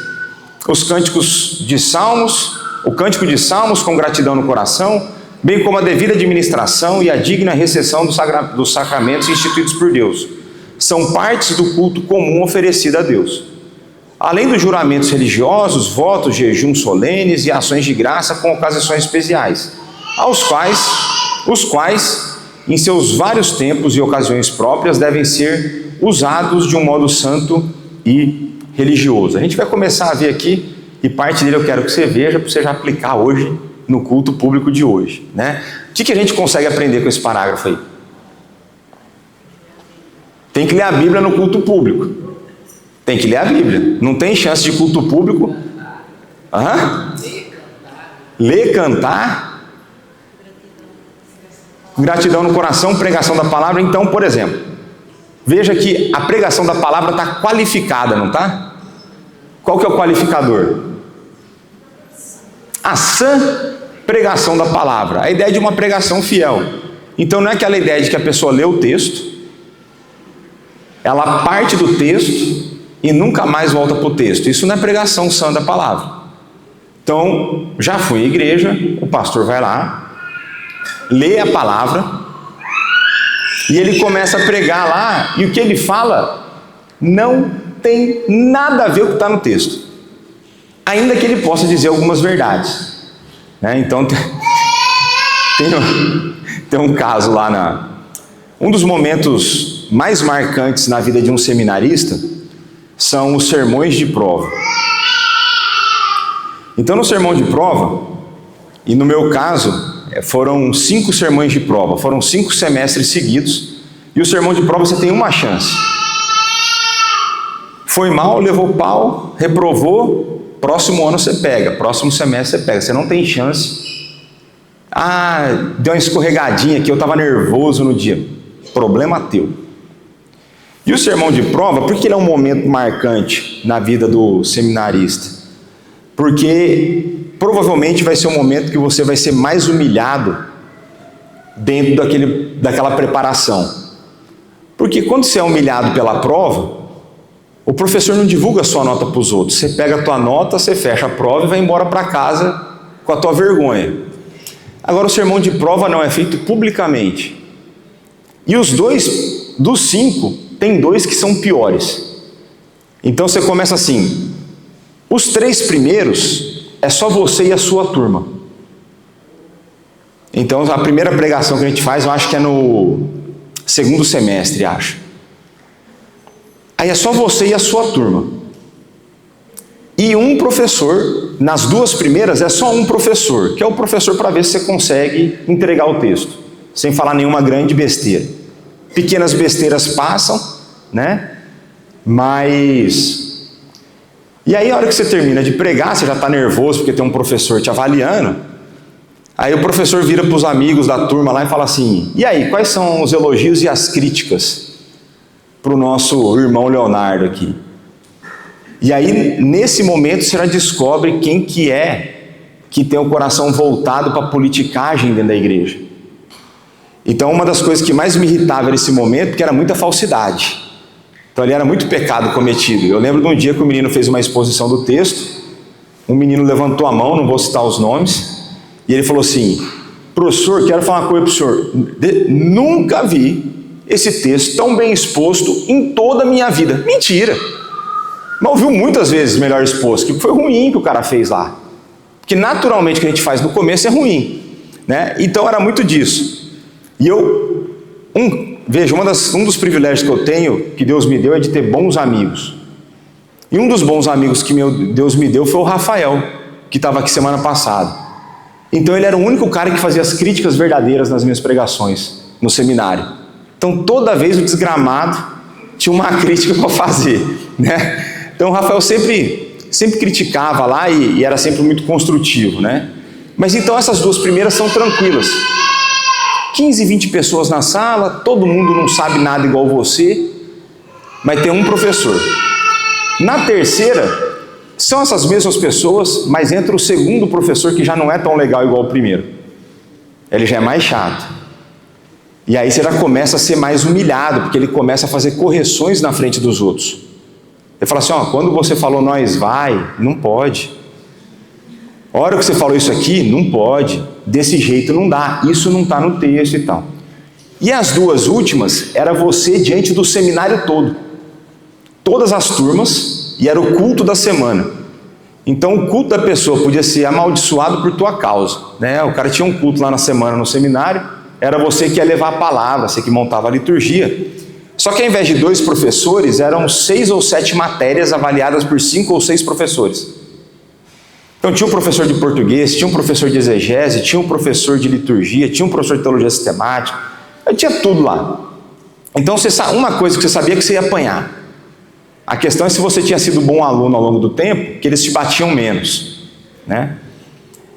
Os cânticos de salmos, o cântico de salmos com gratidão no coração, bem como a devida administração e a digna recepção dos sacramentos instituídos por Deus, são partes do culto comum oferecido a Deus. Além dos juramentos religiosos, votos, jejuns solenes e ações de graça com ocasiões especiais, os quais, em seus vários tempos e ocasiões próprias, devem ser usados de um modo santo e religioso. A gente vai começar a ver aqui, e parte dele eu quero que você veja, para você já aplicar hoje no culto público de hoje, né? O que a gente consegue aprender com esse parágrafo aí? Tem que ler a Bíblia no culto público. Tem que ler a Bíblia. Não tem chance de culto público. Ler, cantar. Gratidão no coração, pregação da palavra. Então, por exemplo, veja que a pregação da palavra está qualificada, não está? Qual que é o qualificador? A sã pregação da palavra. A ideia de uma pregação fiel. Então não é aquela ideia de que a pessoa lê o texto, ela parte do texto e nunca mais volta para o texto. Isso não é pregação sã da palavra. Então, já fui à igreja, o pastor vai lá, lê a palavra, e ele começa a pregar lá, e o que ele fala não tem nada a ver com o que está no texto, ainda que ele possa dizer algumas verdades, né? Então, tem um caso lá, um dos momentos mais marcantes na vida de um seminarista são os sermões de prova. Então, no sermão de prova, e no meu caso, foram 5 sermões de prova, foram 5 semestres seguidos, e o sermão de prova você tem uma chance. Foi mal, levou pau, reprovou, próximo ano você pega, próximo semestre você pega, você não tem chance. Deu uma escorregadinha aqui, eu estava nervoso no dia, problema teu. E o sermão de prova, por que ele é um momento marcante na vida do seminarista? Porque provavelmente vai ser um momento que você vai ser mais humilhado dentro daquela preparação. Porque quando você é humilhado pela prova, o professor não divulga a sua nota para os outros. Você pega a tua nota, você fecha a prova e vai embora para casa com a tua vergonha. Agora o sermão de prova não é feito publicamente. E dos 5, tem 2 que são piores. Então você começa assim: os 3 primeiros é só você e a sua turma. Então a primeira pregação que a gente faz, eu acho que é no 2º semestre, acho. Aí é só você e a sua turma. E um professor, nas 2 primeiras é só um professor, que é o professor para ver se você consegue entregar o texto, sem falar nenhuma grande besteira. Pequenas besteiras passam, né? Mas... E aí a hora que você termina de pregar, você já está nervoso porque tem um professor te avaliando. Aí o professor vira para os amigos da turma lá e fala assim: e aí, quais são os elogios e as críticas para o nosso irmão Leonardo aqui? E aí, nesse momento, você já descobre quem que tem o coração voltado para a politicagem dentro da igreja. Então, uma das coisas que mais me irritava nesse momento, porque era muita falsidade. Então, ali era muito pecado cometido. Eu lembro de um dia que o menino fez uma exposição do texto, um menino levantou a mão, não vou citar os nomes, e ele falou assim: professor, quero falar uma coisa para o senhor. Nunca vi esse texto tão bem exposto em toda a minha vida. Mentira! Mas ouviu muitas vezes melhor exposto, que foi ruim que o cara fez lá. Porque naturalmente o que a gente faz no começo é ruim, né? Então era muito disso. E veja, um dos privilégios que eu tenho, que Deus me deu, é de ter bons amigos. E um dos bons amigos que Deus me deu foi o Rafael, que estava aqui semana passada. Então ele era o único cara que fazia as críticas verdadeiras nas minhas pregações, no seminário. Então toda vez o desgramado tinha uma crítica para fazer, né? Então o Rafael sempre criticava lá e era sempre muito construtivo, né? Mas então essas duas primeiras são tranquilas. 15, 20 pessoas na sala, todo mundo não sabe nada igual você, mas tem um professor. Na terceira, são essas mesmas pessoas, mas entra o segundo professor que já não é tão legal igual o primeiro. Ele já é mais chato. E aí você já começa a ser mais humilhado, porque ele começa a fazer correções na frente dos outros. Ele fala assim, ó, quando você falou nós vai, não pode. A hora que você falou isso aqui, não pode. Desse jeito não dá. Isso não está no texto e tal. E as duas últimas, era você diante do seminário todo. Todas as turmas, e era o culto da semana. Então o culto da pessoa podia ser amaldiçoado por tua causa, né? O cara tinha um culto lá na semana no seminário, era você que ia levar a palavra, você que montava a liturgia. Só que ao invés de 2 professores, eram 6 ou 7 matérias avaliadas por 5 ou 6 professores. Então tinha um professor de português, tinha um professor de exegese, tinha um professor de liturgia, tinha um professor de teologia sistemática, tinha tudo lá. Então uma coisa que você sabia que você ia apanhar. A questão é se você tinha sido bom aluno ao longo do tempo, que eles te batiam menos, né?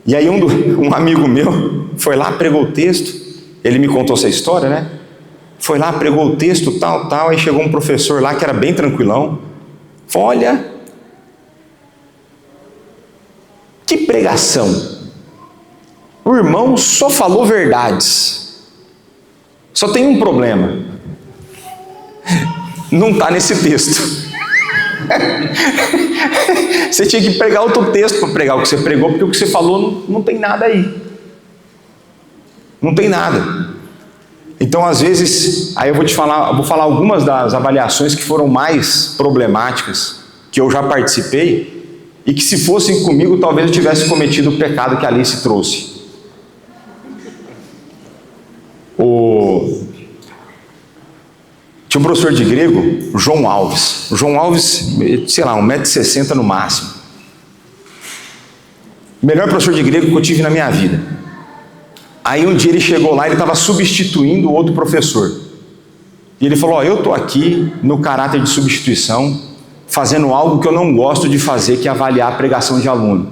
E aí um amigo meu foi lá, pregou o texto, ele me contou essa história, né? Foi lá, pregou o texto, tal, aí chegou um professor lá que era bem tranquilão, falou, olha, que pregação, o irmão só falou verdades, só tem um problema, não está nesse texto. Você tinha que pregar outro texto para pregar o que você pregou, porque o que você falou não tem nada aí. Não tem nada. Então, às vezes, aí eu vou falar algumas das avaliações que foram mais problemáticas, que eu já participei, e que se fossem comigo, talvez eu tivesse cometido o pecado que a Alice trouxe. Tinha um professor de grego, o João Alves. O João Alves, sei lá, 1,60 m no máximo. Melhor professor de grego que eu tive na minha vida. Aí um dia ele chegou lá, ele estava substituindo outro professor. E ele falou, eu estou aqui no caráter de substituição, fazendo algo que eu não gosto de fazer, que é avaliar a pregação de aluno.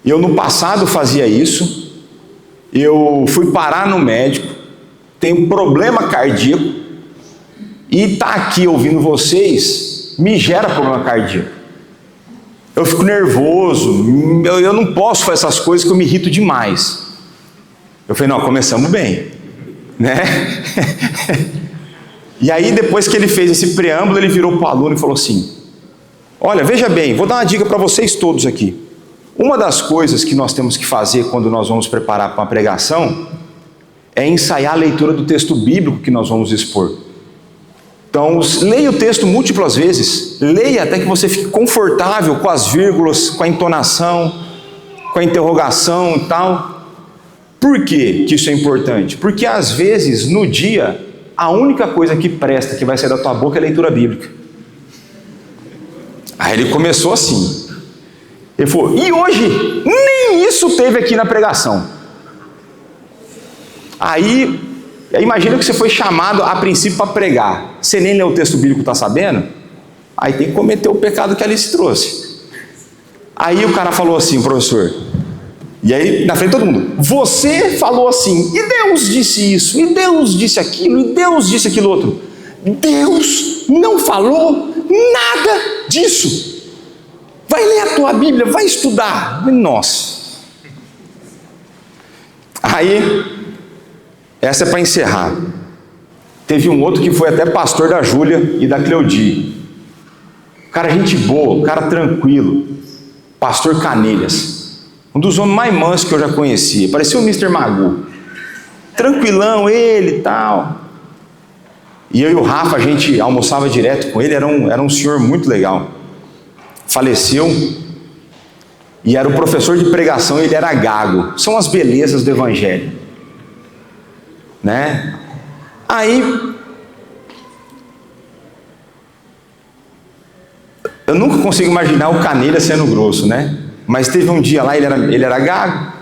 Eu no passado fazia isso, eu fui parar no médico, tenho um problema cardíaco, e estar aqui ouvindo vocês me gera problema cardíaco. Eu fico nervoso, eu não posso fazer essas coisas que eu me irrito demais. Eu falei, não, começamos bem, né? E aí depois que ele fez esse preâmbulo, ele virou para o aluno e falou assim, olha, veja bem, vou dar uma dica para vocês todos aqui. Uma das coisas que nós temos que fazer quando nós vamos preparar para uma pregação é ensaiar a leitura do texto bíblico que nós vamos expor. Então, leia o texto múltiplas vezes, leia até que você fique confortável com as vírgulas, com a entonação, com a interrogação e tal. Por que isso é importante? Porque às vezes, no dia, a única coisa que presta, que vai sair da tua boca, é a leitura bíblica. Aí ele começou assim, ele falou, e hoje, nem isso teve aqui na pregação. Aí imagina que você foi chamado a princípio para pregar. Você nem leu o texto bíblico, está sabendo? Aí tem que cometer o pecado que Alice trouxe. Aí o cara falou assim, professor, e aí na frente de todo mundo, você falou assim, e Deus disse isso, e Deus disse aquilo, e Deus disse aquilo outro. Deus não falou nada disso. Vai ler a tua Bíblia, vai estudar. Nossa. Aí essa é para encerrar. Teve um outro que foi até pastor da Júlia e da Cleodi. Cara, gente boa, cara tranquilo. Pastor Canelhas. Um dos homens mais mansos que eu já conheci. Parecia o Mr. Magoo. Tranquilão ele e tal. E eu e o Rafa, a gente almoçava direto com ele. Era um senhor muito legal. Faleceu. E era o professor de pregação, ele era gago. São as belezas do evangelho, né? Aí eu nunca consigo imaginar o Canelha sendo grosso, né? Mas teve um dia lá, ele era gago,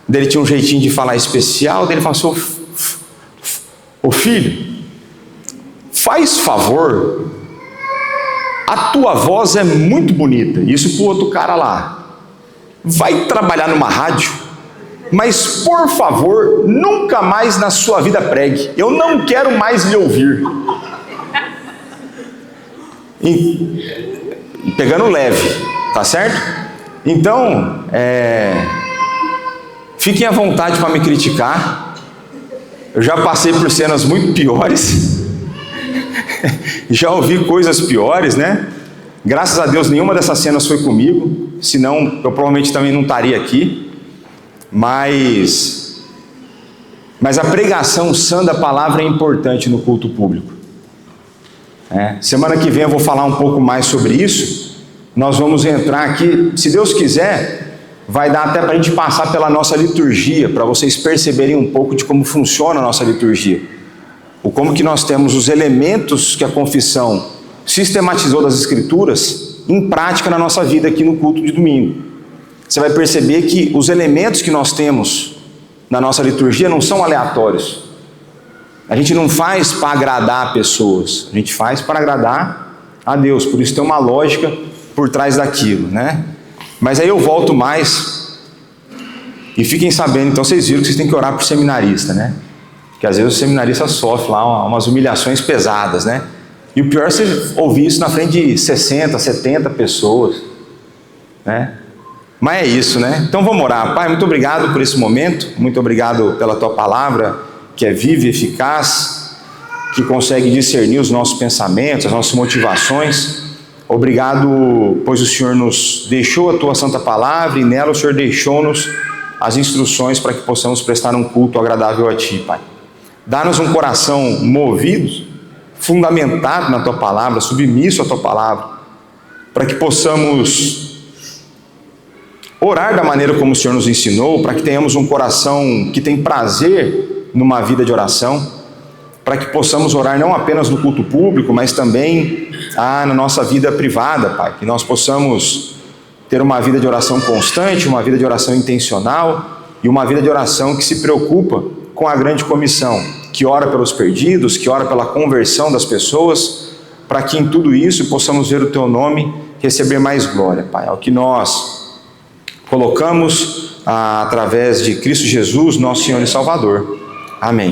daí ele tinha um jeitinho de falar especial, daí ele falou assim, ô filho, faz favor, a tua voz é muito bonita. Isso pro outro cara lá. Vai trabalhar numa rádio, mas por favor, nunca mais na sua vida pregue. Eu não quero mais lhe ouvir. E pegando leve, tá certo? Então, fiquem à vontade para me criticar. Eu já passei por cenas muito piores. Já ouvi coisas piores, né? Graças a Deus nenhuma dessas cenas foi comigo, senão eu provavelmente também não estaria aqui. Mas a pregação sã da palavra é importante no culto público. Semana que vem eu vou falar um pouco mais sobre isso. Nós vamos entrar aqui, se Deus quiser, vai dar até para a gente passar pela nossa liturgia, para vocês perceberem um pouco de como funciona a nossa liturgia. Ou como que nós temos os elementos que a confissão sistematizou das Escrituras em prática na nossa vida aqui no culto de domingo. Você vai perceber que os elementos que nós temos na nossa liturgia não são aleatórios. A gente não faz para agradar pessoas, a gente faz para agradar a Deus. Por isso tem uma lógica por trás daquilo, né? Mas aí eu volto mais e fiquem sabendo, então vocês viram que vocês têm que orar por seminarista, né? Porque às vezes o seminarista sofre lá umas humilhações pesadas, né? E o pior é você ouvir isso na frente de 60, 70 pessoas, né? Mas é isso, né? Então vamos orar. Pai, muito obrigado por esse momento, muito obrigado pela Tua palavra, que é viva e eficaz, que consegue discernir os nossos pensamentos, as nossas motivações. Obrigado, pois o Senhor nos deixou a Tua santa palavra e nela o Senhor deixou-nos as instruções para que possamos prestar um culto agradável a Ti, Pai. Dá-nos um coração movido, fundamentado na Tua palavra, submisso à Tua palavra, para que possamos orar da maneira como o Senhor nos ensinou, para que tenhamos um coração que tem prazer numa vida de oração, para que possamos orar não apenas no culto público, mas também na nossa vida privada, Pai, que nós possamos ter uma vida de oração constante, uma vida de oração intencional e uma vida de oração que se preocupa com a grande comissão, que ora pelos perdidos, que ora pela conversão das pessoas, para que em tudo isso possamos ver o Teu nome receber mais glória, Pai. É o que nós colocamos através de Cristo Jesus, nosso Senhor e Salvador. Amém.